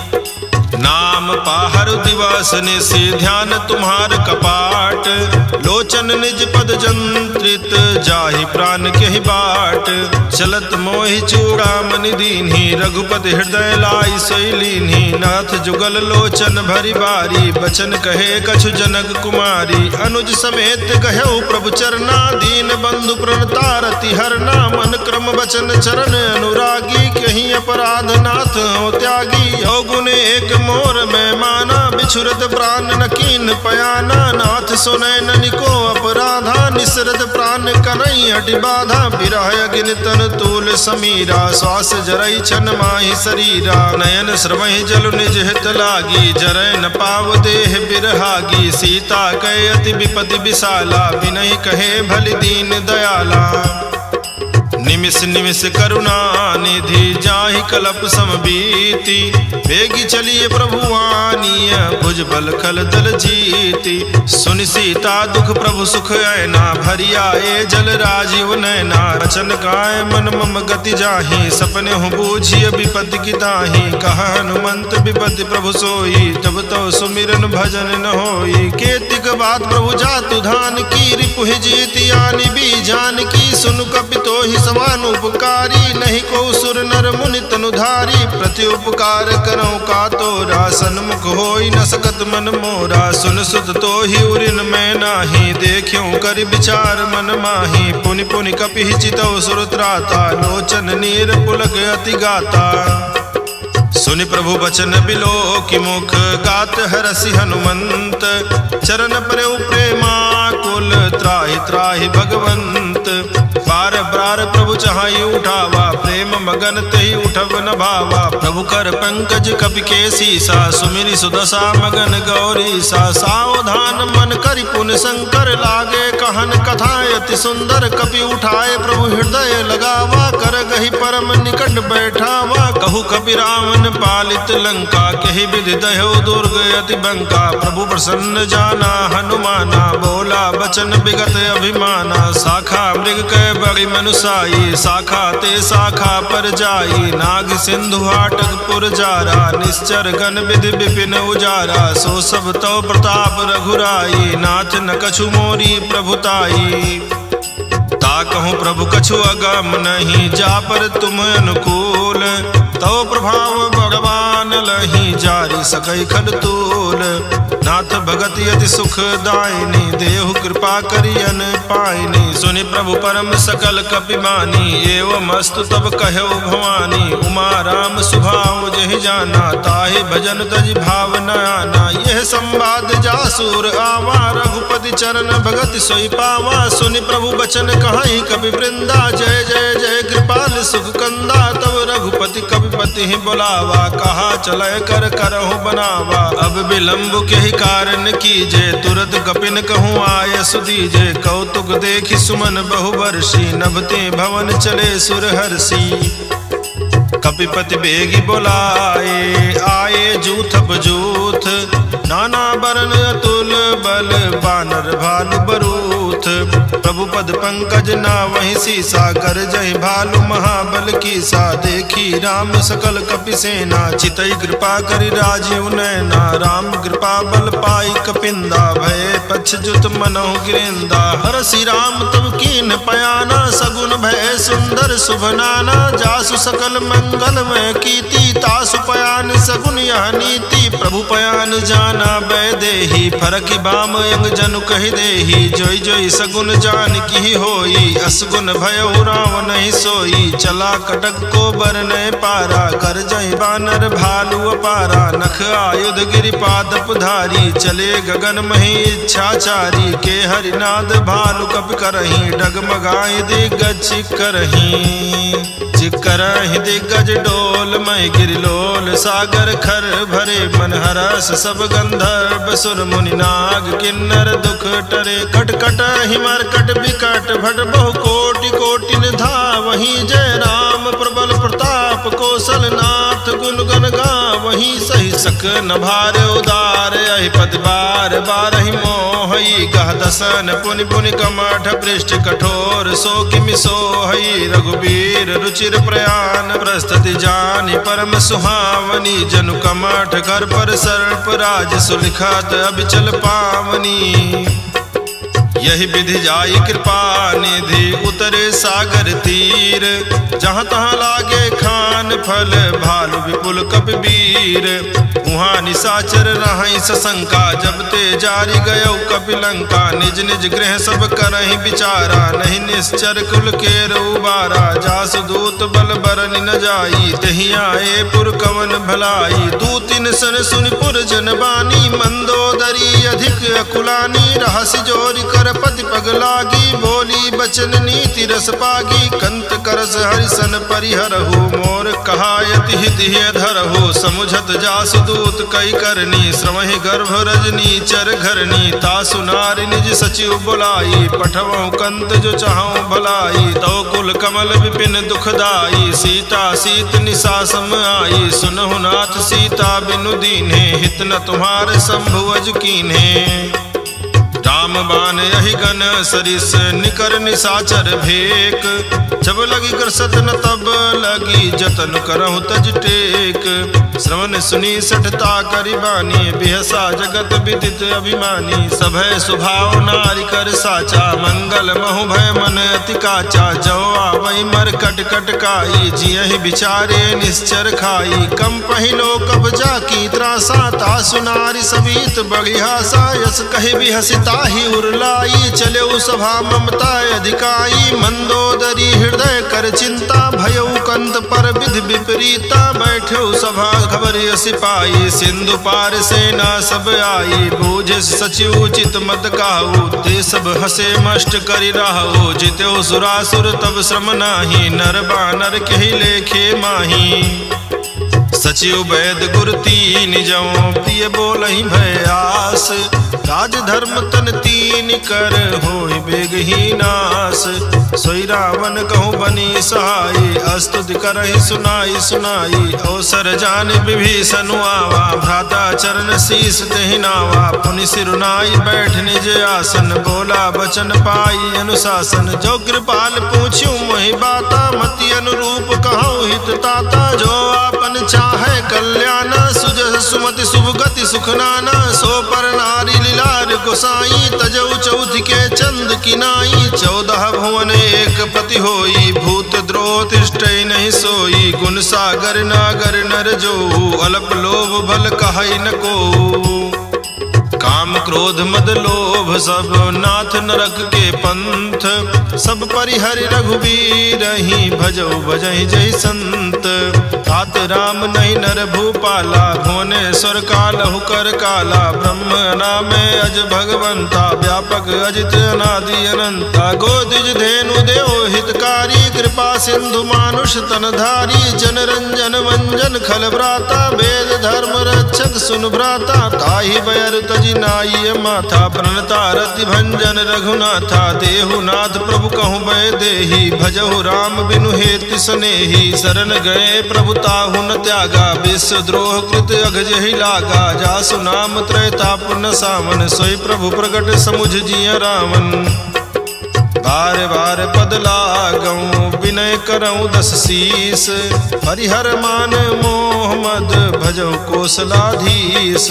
नाम पाहर दिवस निशि, ध्यान तुम्हार कपाट। लोचन निज पद जंत्रित, जाहि प्राण केहि बाट। चलत मोहि चूड़ामणि दीन्हि, रघुपति हृदय लाई सोई लीन्हि। नाथ जुगल लोचन भरि बारी, बचन कहे कछु जनक कुमारी। अनुज समेत कहु प्रभु चरना, दीन बंधु प्रणतारति हरना। मन क्रम बचन चरण अनुरागी, कहीं अपराध नाथ हो त्यागी। अवगुण एक मोर में माना, बिछुरत प्राण न कीन पयाना। नाथ सुनय ननिको अपराधा, निसरत प्राण कनई हटि बाधा। बिरह अग्नि तन तूल समीरा, श्वास जरई छन माहि शरीरा। नयन श्रवहि जल निज हित लागी, जरय न पाव देह बिरहागी। सीता कहे अति विपति विशाला, बिनहि कहे भलि दीन दयाला। निमिष निमिष करुणा निधि, जाहि कलप समबीति। बेगी चलिए प्रभु आनीय, भुज बल खल दल जीति। सुनि सीता दुख प्रभु सुख ऐना, भरि आए जल राजीव नैना। वचन काय मन मम गति जाहि, सपने हूँ बूझिय विपति की ताहि। कहा हनुमंत विपति प्रभु सोई, तब तो सुमिरन भजन न होई। केतिक बात प्रभु जातु धान की, रिपुहि जीति आनि भी जान की। सुनु कपि तोहि समान उपकारी, नहीं को सुर नर मुनि तनुधारी। प्रति उपकार करो का तोरा, सन्मुख होई न सकत मन मोरा। सुन सुत तो ही उरिन मैं नाही, देखियो कर विचार मन माही। पुनि पुनि कपि चितौ सुर त्राता, लोचन नीर पुलक अति गाता। सुनि प्रभु बचन बिलो की मुख, गात हरसि हनुमंत। चरण प्रभु प्रेमाकुल, त्राहि त्राहि भगवंत। बार बार प्रभु चाहि उठावा, प्रेम मगन तेहि उठब न भावा। प्रभु कर पंकज कपि के सीसा, सुमिरि सुदशा मगन गौरीसा। सावधान मन करि पुन शंकर, लागे कहन कथा अति सुंदर। कपि उठाए प्रभु हृदय लगावा, कर गहि परम निकट बैठावा। कहु कपि रावण पालित लंका, कहि विधि दह्यो दुर्ग अति बंका। प्रभु प्रसन्न जाना हनुमाना, बोला बचन विगत अभिमाना। शाखा मृग के बड़ी मनुसाई, शाखा ते शाखा पर जाई। नाग सिंधु हाटक पुर जारा, निश्चर गण विधि विपिन उजारा। सो सब तो प्रताप रघुराई, नाथ न कछु मोरी प्रभुताई। ताकहु प्रभु कछु अगम नहीं, जा पर तुम अनुकूल। तो प्रभाव भगवान लही, जारी सकई खल तूल। नाथ भगति अति सुख दायिनी, देहु कृपा करियन पाइनी। सुनि प्रभु परम सकल कपि मानी, एवं अस्तु तब कहौ भवानी। उमा राम सुभाव जहि जाना, ताहि भजन तजि भाव न आना। यह संवाद जासुर आवा, रघुपति चरण भगति सोई पावा। सुनि प्रभु बचन कहाई कपि वृंदा, जय जय जय कृपाल सुख कंदा। तब रघुपति कपिपति ही बुलावा, कहा चलय कर करहु बनावा। अब विलंब के ही कारण कीजे, तुरत कपिन कहूँ आय सुदीजे। कौतुक देखि सुमन बहुवर्षी, नभते भवन चले सुर हर्षि। कपिपति बेगी बोलाए, आए जूथप जूथ। नाना बरन अतुल बल, बानर भालु बरूथ। प्रभु पद पंकज ना वही सीसा, कर जय भालु महाबल कीसा। देखी राम सकल कपि सेना, चितई कृपा करि राजीव नैना। राम कृपा बल पाई कपिंदा, भय पछजुत मनहु गिरेंदा। हरसि राम तब कीन पयाना, सगुन भय सुंदर शुभ नाना। जासु सकल मंगल में कीति, तासु पयान सगुन यह नीति। प्रभु पयान जाना बै देही, फरकि बाम यंग जनु कहि देही। जोई जोई सगुन जान जान की होई, असगुन भयउ रावण नहीं सोई। चला कटक को बरने पारा, कर जय बानर भालू अपारा। नख आयुध गिरिपादप धारी, चले गगन मही इच्छाचारी। के हरिनाद भालू कप करही, डगमगाई दिग्गज करही। करहि दिग्गज डोल मय गिरिलोल, सागर खर भरे मन हरस। सब गंधर्व सुर मुनि नाग, किन्नर दुख टरे। कटकट हिमरकट विकट भट, बहु कोटि कोटिन धावहि। जय राम प्रबल प्रताप, कौशल नाथ गुण गण गावहि। सही सक न भार उदार, यही पद बार बारहि मोहई। गह दसन पुनि पुनि कमठ, पृष्ठ कठोर सो किमि सोहई। रघुबीर रुचिर प्रयाण, प्रस्तुति जानि परम सुहावनी। जनु कमठ कर पर सर्प राज, सुलिखत अबिचल पावनी। यही विधि जाई कृपा निधि, उतरे सागर तीर। जहाँ तहाँ लागे खान फल, भालु विपुल कपिवीर। उहाँ निशाचर रहै सशंका, जब ते जारी गयौ कपिलंका। निज निज गृह सब करहि विचारा, नहीं निश्चर कुल केर उबारा। जासु दूत बल बरनि न जाई, तहि आए पुर कवन भलाई। दूतिन सन सुनि पुर जन बानी, मंदोदरी अधिक अकुलानी। रहसि जोरि कर पति पग लागी, बोली बचन नीति रस पागी। कंत करस हरिसन परिहरहु, मोर कहायति हिति धरहु। समुझत जासु दूत कई करनी, श्रमहि गर्भ रजनी चर घरनी। तासु नारि निज सचिव बुलाई, पठवहु कंत जो चाहूं भलाई। तो कुल कमल विपिन दुखदाई, सीता सीत निशा सम आई। सुनहु नाथ सीता बिनु दीन्हे, हित न तुम्हारे शंभु अज कीन्हे। राम बान यही गन सरिस, निकर निशाचर भेक। जब लगी करसत न तब लगी, जतन करहु तज टेक। श्रवण सुनी सठता करिबानी, बिहसा जगत विदित अभिमानी। सभय सुभाव नारी कर साचा, मंगल महु भय मन अति काचा। जो आवै मर कट कट काई, जियहि विचारे निश्चर खाई। कम पहिलो कब्जा की त्रासा, तासु नारी सवीत बगिहासा। यस कहि बिहसिता ही उरलाई, चले सभा ममता अधिकाई। मंदोदरी हृदय कर चिंता, भयउ कंत पर विधि विपरीता। बैठे सभा खबर सिपाही, सिंधु पार सेना सब आई। बूझे सचिव उचित मत काहू, ते सब हसे मष्ट करि राहु। जितेउ सुरासुर तब श्रम नाही, नर बानर केहि लेखे माही। सचिव वैद गुर तीन जौ, प्रिय बोलहि भय आस। राज धर्म तन तीन कर, होय बेग ही नास। सोई रावण कहूँ बनी सहाई, अस्तुति करहि सुनाई सुनाई। अवसर जान विभीषण आवा, भ्राता चरण शीस तेहि नावा। पुनि सिरुनाई बैठ निज आसन, बोला बचन पाई अनुशासन। जो कृपाल पूछ्यू मोहि बाता, मति अनुरूप कहूँ हित ताता। जो आपन चाहे कल्याण, सुजस सुमति शुभ गति सुख नाना। सो पर नारी लीलार गोसाई, तजौ चौथ के चंद किनाई। 14 भुवन एक पति होई, भूत द्रोह तिष्ठै नहीं सोई। गुण सागर नागर नर जो, अल्प लोभ भल कहै न को। काम क्रोध मद लोभ सब, नाथ नरक के पंथ। सब परिहरि रघुबीर ही, भजौ भजहि जय संत। तात राम नहीं नर भूपाला, भुवनेश्वर कालहु कर काला। ब्रह्म नामे अज भगवंता, व्यापक अजित अनादि अनंता। गोदिज धेनु देव हितकारी, कृपा सिंधु मानुष तन धारी। जन रंजन वंजन खल भ्राता, वेद धर्म रक्षक सुन भ्राता। ताहि बैर तजि नाई माथा, प्रणता रति भंजन रघुनाथा। देहु नाथ प्रभु कहूँ बै देही, भजहु राम बिनु हेति सनेही। शरण गए प्रभु ताहु न त्यागा, विश्व द्रोह कृत अघजहि लागा। जासु नाम त्रैताप न सावन, सोई प्रभु प्रगट समुझ जिय रावण। बार बार पद लागऊं विनय करऊं 10 शीस। हरिहर मान मोह मद भजौ कोसलाधीश।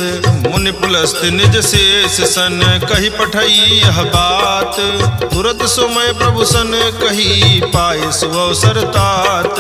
मुनि पुलस्त निज शेष सन कही पठई यह बात। तुरत सुमय प्रभु सन कही पाए सुअवसर तात।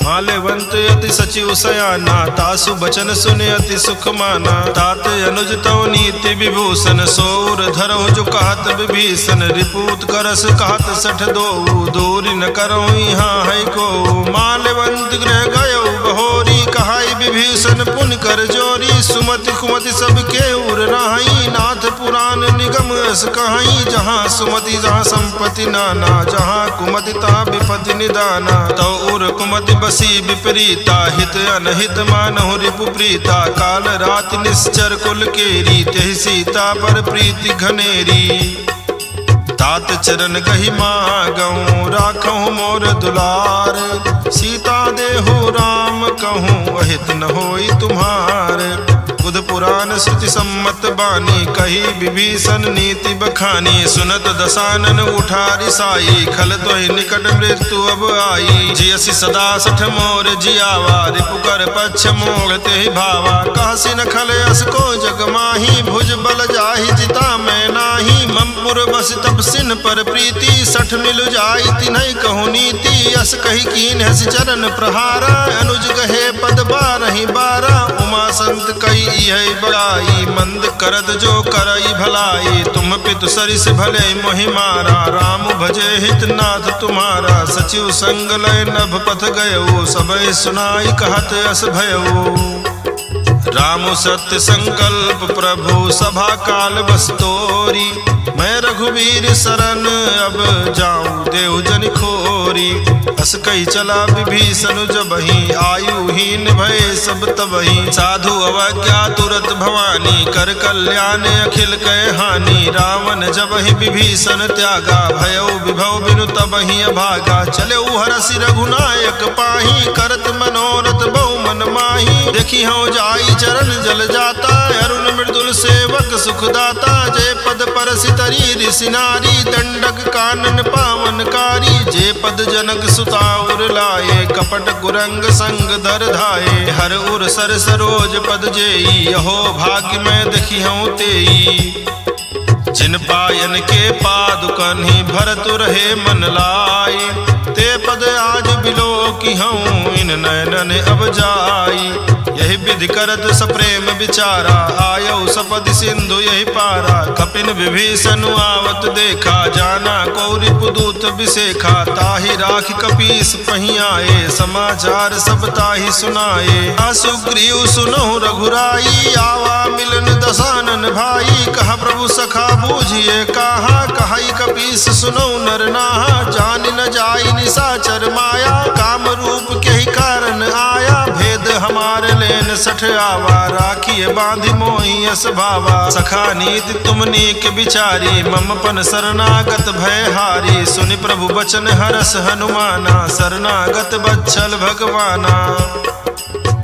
माल्यवंत अति सचिव सयाना तासु बचन सुने अति सुख माना। तात अनुज तव नीति विभूषण सौर धरहु जो कहत विभीषण। रिपूत करस कहत 62 दूरी न करऊं यहाँ है को। माल्यवंत गृह गयो बहोरी कहाई विभीषण पुन कर जोरी। सुमति कुमति सबके उर राही नाथ पुराण निगम अस कहाई। जहाँ सुमति जहाँ संपत्ति नाना जहाँ कुमति तहाँ विपत्ति निदाना। तो उर कुमति बसी विपरीता हित अनहित मानहु रिपु प्रीता। काल रात निश्चर कुल केरी तेहि सीता पर प्रीति घनेरी। तात चरण कही मागऊं राखऊं मोर दुलार। सीता देहु राम कहूँ अहित न होई तुम्हार। बुध पुराण श्रुति सम्मत बानी कही विभीषण नीति बखानी। सुनत दसानन उठारी साई खल तोहि निकट मृत्यु अब आई। जियसि सदा 60 मोर जियावा रिपु कर पक्ष मोह तेहि भावा। कहसि न खल अस को जग माही भुज बल जाहि जिता मैं नाही। ममपुर बस तब सिन पर प्रीति 60 मिलु जाई तिन्है कहु नीति। अस कही कीन हस चरण प्रहारा अनुज कहे पद 12 उमा संत कही यही बड़ाई। मंद करत जो करई भलाई तुम पितु सरिस भले मोहि मारा। राम भजे हित नाथ तुम्हारा सचिव संग लय नभ पथ गयो। सबय सुनाई कहत अस भयो। राम सत्य संकल्प प्रभु सभा काल बस तोरी। मैं रघुवीर शरण अब जाऊं देव जन खोरी। अस कही चला विभीषण जबहि आयुहीन भय सब तबहि। साधु अवज्ञा तुरत भवानी कर कल्याण अखिल कह हानि। रावण जबहि विभीषण त्यागा भयो विभव बिनु तबहि अभागा। चले हरसि रघुनायक पाही करत मनोरथ बहु मन माही। देखी हूँ जाई चरण जल जाता अरुण मृदुल सेवक सुखदाता। जय पद परसि तरी ऋषि नारी दंडक कानन पावनकारी। जे पद जनक सुताउर लाए कपट कुरंग संग धर धाये। हर उर सर सरोज पद जेई यहो भाग्य मैं देखी हूँ तेई। जिन पायन के पादुकन ही भरत रहे मन लाए। ते पद आज बिलो की हूँ इन नयनन अब जाई। यही विधि करत सप्रेम विचारा आयो सपदि सिंधु यही पारा। कपिन विभीषण आवत देखा जाना कौरि पुदूत विशेखा। ताहि राख कपीस पही आए समाचार सब ताहि सुनाए। असुग्रीव सुनहु रघुराई आवा मिलन दसानन भाई। कहा प्रभु सखा बूझिए कहा कहाई कपीस सुनहु नर नाहा। जान न जाई निशाचर माया काम रूप के ही कारण आया। भेद हमारे लेन 60 आवा राखिए बांधि मोहि यस भावा। सखा नीति तुम नीक विचारी मम पन शरणागत भय हारी। सुनि प्रभु बचन हरस हनुमाना शरणागत बच्छल भगवाना।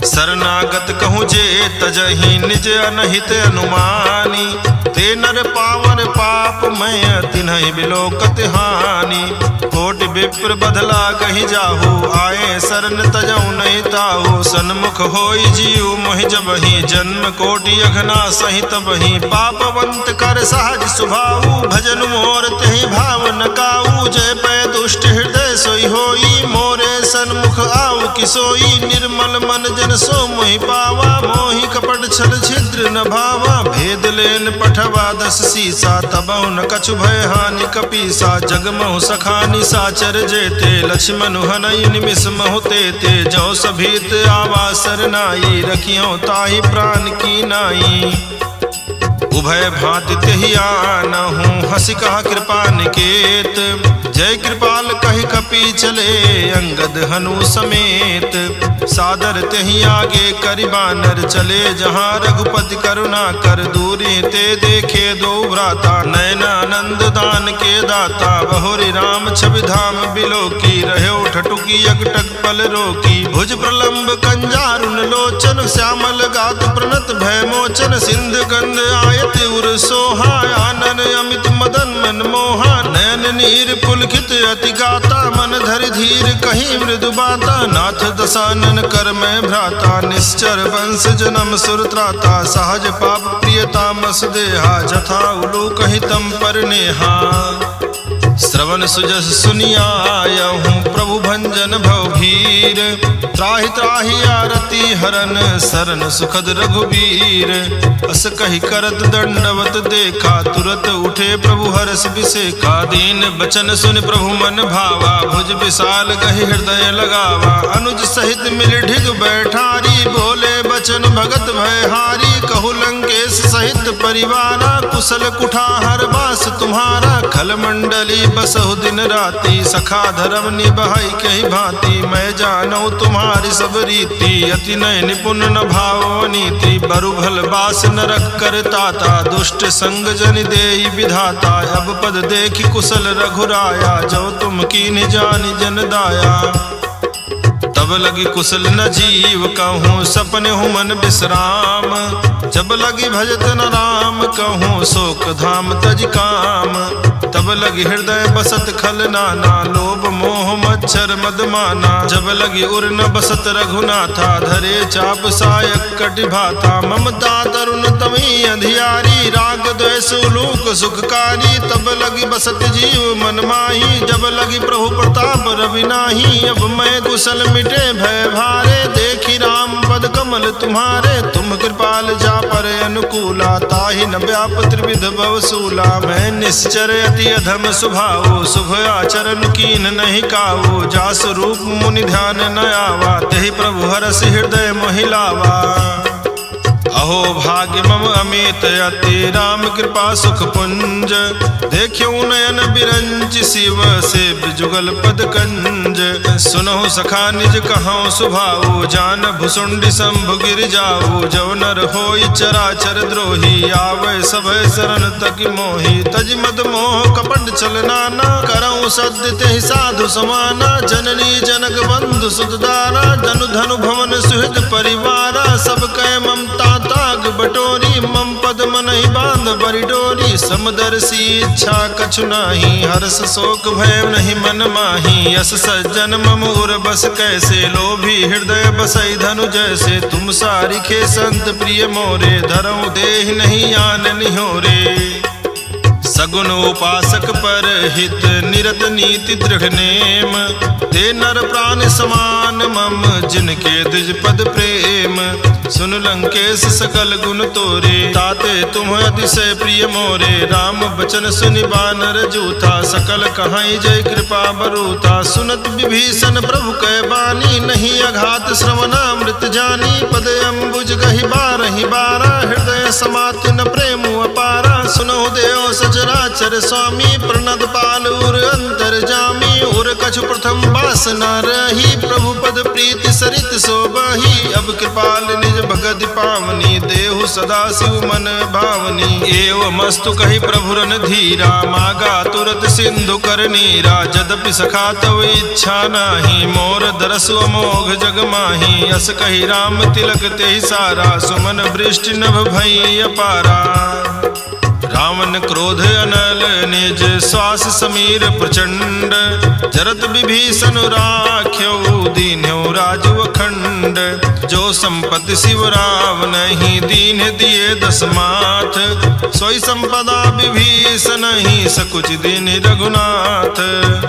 शरणागत कहूँ जे तजहि निज अनहित अनुमानी। ते नर पावन पाप मैं तिन्हि बिलोकत हानि। कोटि विप्र बदला कही जाहू आए शरण तजऊ नहीं ताहू। सन्मुख होई जीव मोहि जबहि जन्म कोटि अघना सहित बहि। पापवंत कर सहज सुभाऊ भजन मोर तेहि भाव न काऊ। जय पै दुष्ट हृदय सोई होई मोरे सन्मुख आऊ किसोई। निर्मल मन जन सो मोहि पावा मोहि कपट छल छिद्र न भावा। भेद लेन पठवा 10 सीसा तबहु न कछु भय हानि कपीसा। जगमहु सखा निशाचर जेते लक्ष्मण हनई निमिष महु तेते। जो सभीत आवा सरनाई रखियो ताहि प्राण की नाई। उभय भांति तेहि आनहु हंसी कहा कृपा निकेत। जय कृपाल कहि कपि चले अंगद हनु समेत। सादर तेहि आगे करि बानर चले जहाँ रघुपति करुणा कर। दूरी ते देखे दो भ्राता नयनानंद दान के दाता। बहुरी राम छवि धाम बिलोकी रहो ठटुकी यगटक पल रोकी। भुज प्रलंब कंजारुन लोचन श्यामल गात प्रणत भय मोचन। सिंध गंध आयत उर सोहा आनन अमित मदन मन मोहा। नयन नीर पुलकित अति गाता, मन धरि धीर कहीं मृदु बाता। नाथ दशानन कर में भ्राता, निश्चर वंश जन्म सुर त्राता। सहज पाप प्रियता मस देहा, जथा उलू कहीं तम पर नेहा। श्रवण सुजस सुनिया आयहूँ, प्रभु भंजन भवभीर। त्राहि त्राहि आरती हरन, शरण सुखद रघुबीर। अस कहि करत दंडवत देखा, तुरत उठे प्रभु हरस बिसेखा। दीन बचन सुन प्रभु मन भावा, भुज विशाल गहि हृदय लगावा। अनुज सहित मिल ढिग बैठारी, बोले बचन भगत भयहारी। कहु लंकेश सहित परिवारा, कुशल कुठार बास तुम्हारा। खल मंडली बसहु दिन राति, सखा धर्म निभाई कही भांति। मैं जानऊ तुम्हारी सब रीति, अति नय निपुण न भाव नीति। बरु भल बास नरक करताता, दुष्ट संग जन देई विधाता। अब पद देखि कुशल रघुराया, जो तुम कीन्ह जानि जन दाया। तब लगी कुशल न जीव कहूँ, सपने हूँ मन विश्राम। जब लगी भजत न राम कहूँ, शोक धाम तज काम। तब लगी हृदय बसत खल नाना, लोभ मोह मच्छर मद माना। जब लगी उर न बसत रघुनाथा, धरे चाप सायक कटि भाता। ममता तरुण तमी अधियारी, राग द्वेष उलूक सुखकारी। तब लगी बसत जीव मन माही, जब लगी प्रभु प्रताप रवि नाही। अब मैं कुशल मिटे भय भारे, देखी राम पद कमल तुम्हारे। तुम कृपाल जा पर अनुकूला, ताहि न व्याप त्रिविध भवसूला। मैं निश्चर अति अधम स्वभाव, शुभ आचरण कीन नहीं काऊ। जास रूप मुनि ध्यान न आवा, तेहि प्रभु हरस हृदय मोहिलावा। अहो भाग्य मम अमित अति, राम कृपा सुख पुंज। देखियो नयन बिरंज, शिव से जुगल पद कंज। सुनहु सखा निज कहूँ सुभाऊ, जान भुसुंडी शंभु गिर जाऊ। जव नर होई चराचर द्रोही, आवे सभय शरण तक मोही। तज मद मोह कपट चल नाना, करऊँ सद्य तेहि साधु समाना। जननी जनक बंधु सुतदारा, जनु धनु भवन सुहृद परिवारा। सब कह ममता ताग बटोरी, मम पद मन ही बांध बरी डोरी। समदर्शी इच्छा कछु नाही, हर्ष शोक भय नहीं मन माही। यस सज्जन मम उर बस कैसे, लोभी हृदय बसई धनु जैसे। तुम सारिखे संत प्रिय मोरे, धरऊँ देहि नहीं आन निहोरे। सगुन उपासक पर हित, निरत नीति दृढ़ नेम। ते नर प्राण समान मम, जिनके द्विज पद प्रेम। सुन लंकेश सकल गुण तोरे, ताते तुम अतिशय प्रिय मोरे। राम बचन सुनि बानर जूथा, सकल कहाई जय कृपा बरूथा। सुनत विभीषण प्रभु कै बानी, नहीं अघात श्रवणामृत जानी। पद अम्बुज गहि बारहि बारा, हृदय समाति न प्रेम अपारा। सुनहु देव सचराचर स्वामी, प्रणद पाल उर अंतर जामी। उर कछु प्रथम वासना रही, प्रभु पद प्रीति सरित सोबही। अब कृपाल निज भगति पावनी, देहु सदा शिव मन भावनी। एव मस्तु कही प्रभु रन धीरा, मागा तुरत सिंधु कर नीरा। जदपि सखा तव इच्छा नाही, मोर दरसु अमोघ जग माही। अस कही राम तिलक तेहि सारा, सुमन वृष्टि नभ भई अपारा। रावण क्रोध अनल निज, श्वास समीर प्रचंड। जरत विभीषण राख्यो, दीन्यो राजु अखंड। जो संपत्ति शिव रावण ही, दीन दिए दस माथ। सोई संपदा विभीषण ही, सकुच दीन रघुनाथ।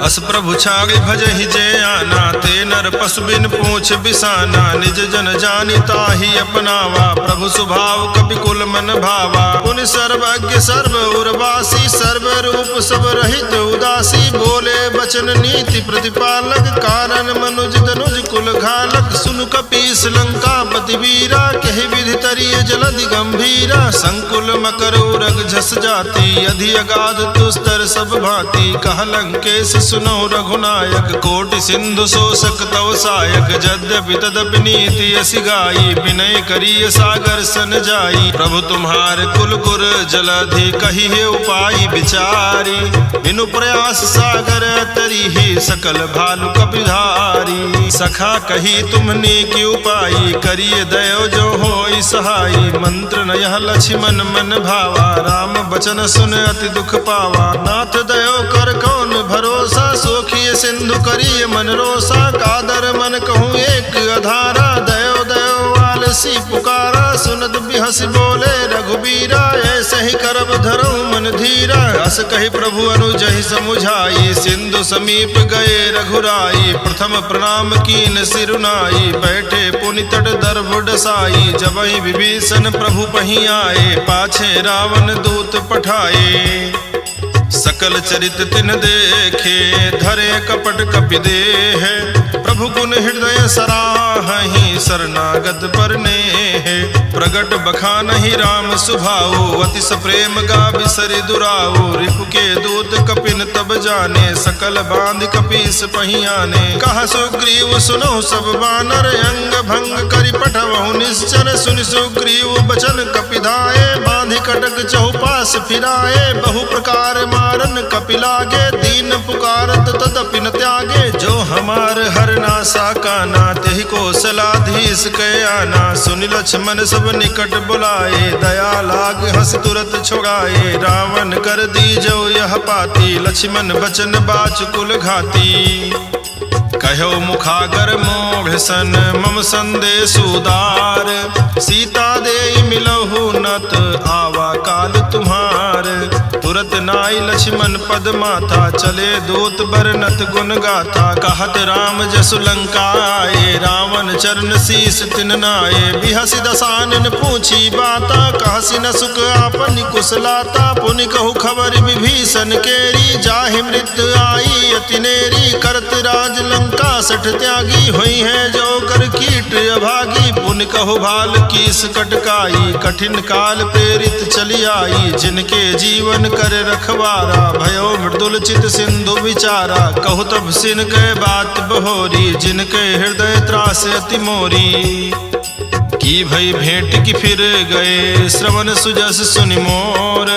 अस प्रभु छाग भजहि जय आना, ते नर पशु बिन पूछ बिसाना। निज जन जानि ताहि अपनावा, प्रभु स्वभाव कपि कुल मन भावा। पुनि सर्वज्ञ सर्व उर्वासी, सर्व रूप सब रहित उदासी। बोले बचन नीति प्रतिपालक, कारण मनुज धनुज कुल घालक। सुनु कपीस लंकापति वीरा, कहि विधि तरिय जलधि गंभीरा। संकुल मकर उरग झस जाति, अधि अगाध दुस्तर सब भांति। कह लंकेश सुनो रघुनायक, कोटि सिंधु शोषक तव सायक। यद्यपि तदपि नीति असि गाई, विनय करिय सागर सन जाई। प्रभु तुम्हार कुल गुर जलधि, कही है उपाय विचारी। बिनु प्रयास सागर तरी, सकल भालु कपिधारी। सखा कही तुमने की उपाई, करिए दयो जो होई सहाई। मंत्र न यह लक्ष्मण मन भावा, राम बचन सुन अति दुख पावा। नाथ दयो कर कौन भरोसा, सोखिए सिंधु करिए मन रोसा। कादर मन कहूँ एक अधारा, दयो दयो आलसी पुकारा। सुनत बिहस बोले रघुबीरा, ऐसे ही करब धरऊ मन धीरा। अस कही प्रभु अनुजहि समुझाई, सिंधु समीप गए रघुराई। प्रथम प्रणाम कीन सिरुनाई, बैठे पुनि तट दर्भ डसाई। जबहि विभीषण प्रभु पहीं आए, पाछे रावण दूत पठाए। सकल चरित तिन देखे, धरे कपट कपि देह। प्रभु गुण हृदय सराहहि, शरणागत पर नेह। प्रगट बखानहि राम सुभाऊ, अतिस प्रेम गा बिसरि दुराऊ। रिपु के दूत कपिन तब जाने, सकल बांध कपीस पहीं आने। कहा सुग्रीव सुनो सब बानर, अंग भंग करि पठवहु निश्चर। सुनि सुग्रीव बचन कपिधाए, बांधि कटक चहुपास फिराए। बहु प्रकार मारन कपि लागे, दीन पुकारत तदपि न त्यागे। जो हमार हरनासा काना, तेहि कौशलाधीश कै आना। सुनि लक्ष्मण सब निकट बुलाए, दया लाग हंस तुरत छुड़ाए। रावण कर दीजो यह पाती, लक्ष्मण बचन बाचकुल घाती। कहो मुखागर मोढ़ सन, मम संदेश उदार। सीता दे मिलहु नत, आवा काल तुम्हार। तुरत नाई लक्ष्मण पद माथा, चले दूत बरनत गुण गाथा। कहत राम जसु लंका आए, रावण चरण शीस तिन नाये। बिहसि दसानन पूछी बाता, कहसि न सुख आपनि कुशलाता। पुनि कहु खबर विभीषण केरी, जाहि मृत्यु आई अति नेरी। करत राज लंका सठ त्यागी, हुई है जो कर कीट अभागी। पुनि कहु भाल कीस कटकाई, कठिन काल प्रेरित चली आई। जिनके जीवन कर रखवारा, भयो मृदुल चित सिंधु विचारा। कहु तब सिन के बात बहोरी, जिनके हृदय त्रास अति मोरी। की भई भेंट की फिर गए, श्रवण सुजस सुनि मोर।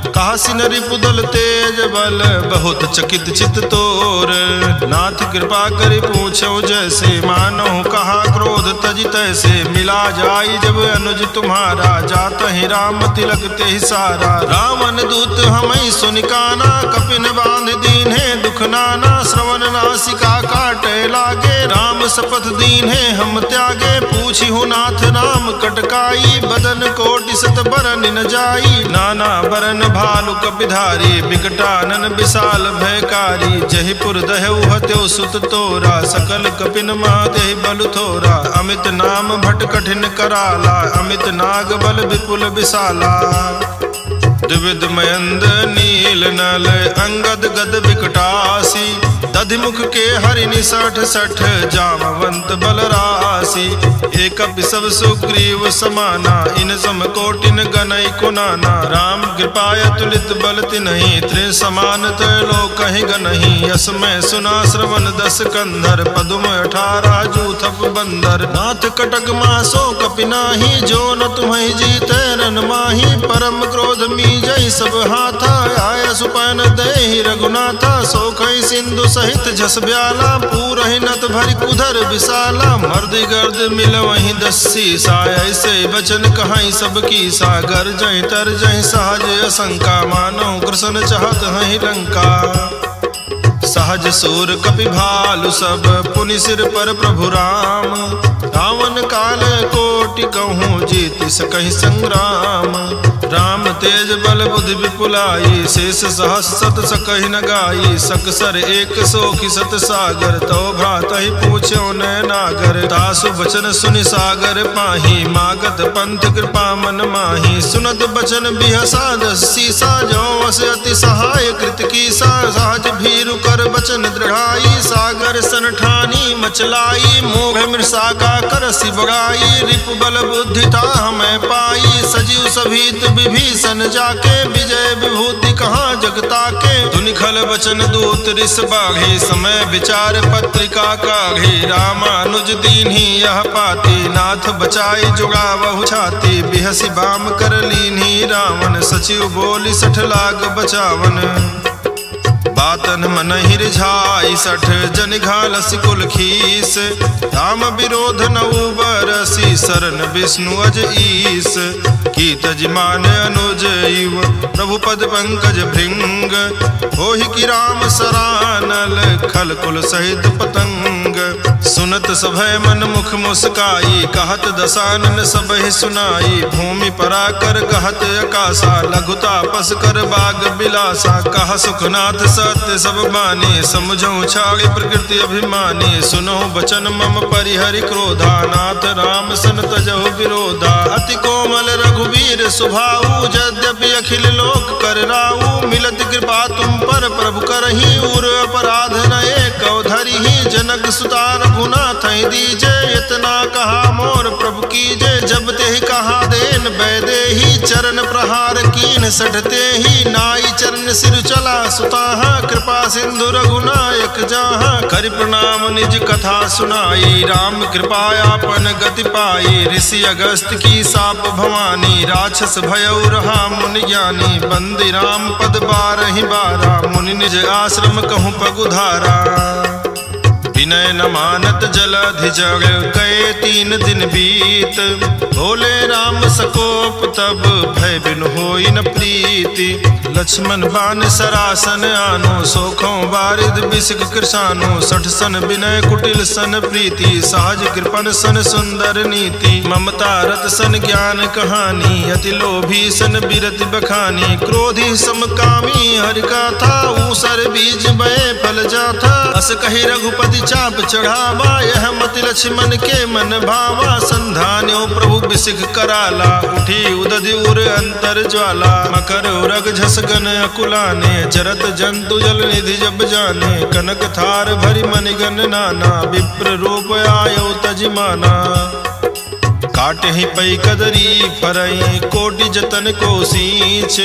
कासी न रिपुदल तेज बल, बहुत चकित चित तोर। नाथ कृपा करि पूछो जैसे, मानो कहा क्रोध तज तैसे। मिला जाई जब अनुज तुम्हारा, जात ही राम तिलक ते सारा। रावण दूत हमई सुनिकाना, कपिन बांध दीन्हे दुख नाना। श्रवण नासिका काटे लागे, राम शपथ दीन्हे हम त्यागे। पूछी हूँ नाथ नाम कटकाई, बदन कोटि सत बरन न जाई। नाना बरन भालु कपिधारी, बिकटानन विशाल भयकारी। जहिपुर दहु हत्यो सुत तोरा, सकल कपिन मादेहि बल थोरा। अमित नाम भट कठिन कराला, अमित नाग बल विपुल विशाला। द्विविध मयंद नील नल, अंगद गद विकटासी। दधिमुख के हरिनि सठ सठ, जामवंत बलरासी। एक सब सुग्रीव समाना, इन सम कोटिन गनई कुनाना। राम कृपाय तुलित बल तिन्हि, त्रि समान त्रैलोक कहीं गनहि। यस मैं सुना श्रवण दस कंधर, पदुम 18 जूथप बंदर। नाथ कटक मासो कपिनाही, जो न तुम्हें जीते रन माही। परम क्रोध मीजई सब हाथा, आय सुपैन देहि रघुनाथा। सोखई सिंधु सहित जस ब्याला, पूरहि नत भरि कुधर विशाला। मर्द गर्द मिल वहीं दस्सी सा, ऐसे बचन कहाई सब की सागर। जय तर जय सहज असंका, मानो कृष्ण चाहत हहि लंका। सहज सूर कपि भालु सब, पुनि सिर पर प्रभु राम। रावण काल कोटि कहूँ, जीति सकहि संग्राम। राम तेज बल बुद्धि विपुलाई, शेष सहस सत सकहि न गाई। सकसर एक सोखि सत सागर, तो भ्रातहि पूछ्यो न नागर। तासु बचन सुनि सागर पाही, मागत पंथ कृपा मन माही। सुनत बचन बिहसा दसीसा, जो वस अति सहाय कृत कीसा। सहज भीरु कर बचन दृढ़ाई, सागर सन ठानी मचलाई। मोह मृषा का करसि बड़ाई, रिपु बल बुद्धि था हमें पाई। सजीव सभीत विभीषण जाके, विजय विभूति कहाँ जगता के। धुनि खल बचन दूत रिस बाढ़ी, समय विचार पत्रिका काढ़ी। रामानुज दीन्ही यह पाती, नाथ बचाई जुड़ावहु छाती। बिहसि बाम कर लीन्ही रावण, सचिव बोली सठ लाग बचावन। बातन मन ही रिझाई 60 जन घालस कुल खीस राम विरोध नऊ बरसी शरण विष्णु अज ईस कीत जिमान अनुज इव प्रभु पद पंकज भृंग होहि की राम सरानल खल कुल सहित पतंग सुनत सभय मन मुख मुस्काई कहत दसानन सबहि सुनाई भूमि पराकर कहत आकाशा लघुता पस कर बाग बिलासा कह सुखनाथ सत्य सब बानी समझऊ छाड़ी प्रकृति अभिमानी सुनो बचन मम परिहरि क्रोधा नाथ राम सन तजहु विरोधा अति कोमल रघुवीर सुभाऊ यद्यपि अखिल लोक कर राऊ मिलत कृपा तुम पर प्रभु करही उर अपराध न एक धरिहि जनक सुता रघुनाथ दीजे इतना कहा मोर प्रभु कीजे जब ते कहा देन बैदेही चरण प्रहार कीन सढ़ते ही नाई चरण सिर चला सुताहा कृपा सिंधु रघुनायक जहाँ कर प्रणाम निज कथा सुनाई राम कृपायापन गति पाई ऋषि अगस्त की साप भवानी राक्षस भयउ रहा मुनि ज्ञानी बंदी राम पद बारहि बारा मुनि निज आश्रम कहूँ पगुधारा विनय न मानत जलधि जग गए 3 दिन बीत भोले राम सकोप तब भय बिन होई न प्रीति लक्ष्मण बान सरासन आनो सोखों बारिद बिसिक कृषानो 60 सन विनय कुटिल सन प्रीति सहज कृपन सन सुंदर नीति ममता रत सन ज्ञान कहानी अति लोभी सन बिरति बखानी क्रोधी समकामी हरि कथा ऊसर बीज बये फल जाथा अस कही रघुपति चाप चढ़ावा यह मति लक्ष्मण के मन भावा संधान्यो प्रभु बिसिख कराला उठी उदधि उर अंतर ज्वाला मकर उरग झसगन अकुलाने जरत जंतु जल निधि जब जाने कनक थार भरी मणिगन नाना विप्र रूप आयो तजिमाना काटे ही पई कदरी फरई कोटि जतन को सींच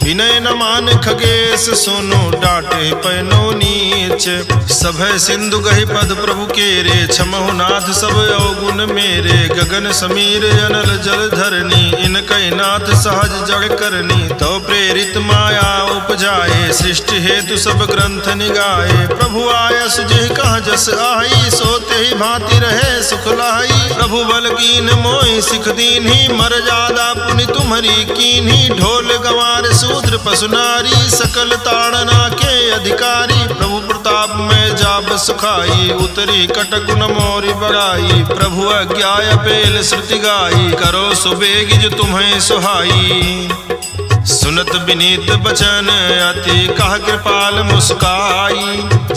विनय न मान खगेश सोनो डांटे पैनो नीच सभय सिंधु गहि पद प्रभु केरे छमहु नाथ सब अवगुण मेरे गगन समीर अनल जल धरनी इन कई नाथ सहज जग करनी तो प्रेरित माया उपजाए सृष्टि हेतु सब ग्रंथ निगाए प्रभु आय सुजिह कहाँ जस आई सोते ही भांति रहे सुख लाई प्रभु बल कीन मोहि सिख दीन्ही मर्यादा पुनि तुम्हारी कीन्ही ढोल गंवार शूद्र पशु नारी सकल ताड़ना के अधिकारी प्रभु प्रताप में जाब सुखाई उतरी कटक न मोरी बड़ाई प्रभु अज्ञाय पेल श्रुति गाई करो सुबेगी जो तुम्हें सुहाई सुनत विनीत बचन अति कह कृपाल मुस्काई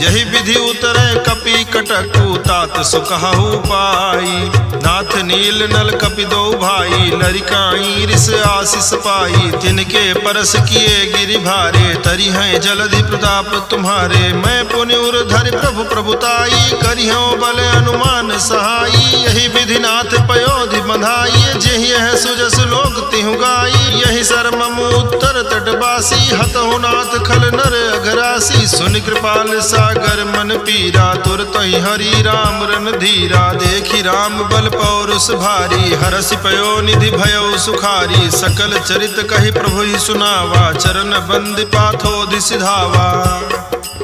यही विधि उतरे कपि कटकु तात सुकहु पाई नाथ नील नल कपि दो भाई लरिकाई ऋष आशीष पाई तिनके परस किए गिरि भारे तरी हैं जलधि प्रताप तुम्हारे मैं पुण्य उर धरि प्रभु प्रभुताई करियो बल अनुमान सहाई यही विधि नाथ पयोधि बंधाई जेहि है सुजस लोक तिहु गाई यही शर्म उत्तर तटवासी हतहु नाथ खल नर अघरासी सुन कृपाल सागर मन पीरा तुरत ही हरि राम रन धीरा देखी राम बल पौरुष भारी हरसि पयो निधि भयो सुखारी सकल चरित कहि प्रभु ही सुनावा चरण बंद पाथोधि सिधावा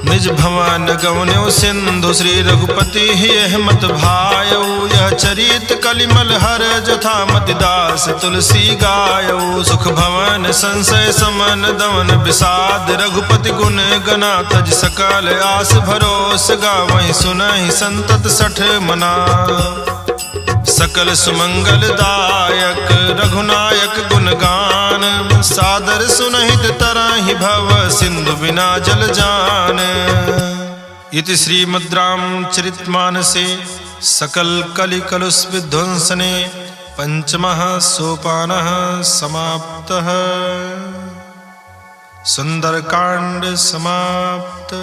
निज भवन गवन्यो सिंधु श्री रघुपति ही अहमत भायो यह चरित कलिमल हर जथा मति दास तुलसी गायो सुख भवन संशय समन दवन विषाद रघुपति गुण गना तज सकल आस भरोस गावहि सुनहि संतत 60 मना सकल सुमंगल दायक रघुनायक गुणगान सादर सुनहित तरहि भव सिंधु बिना जल जान इति श्रीमद् रामचरितमानसे सकल कलि कलुष विध्वंसने पंचमः सोपानः समाप्तः सुंदरकांड समाप्त।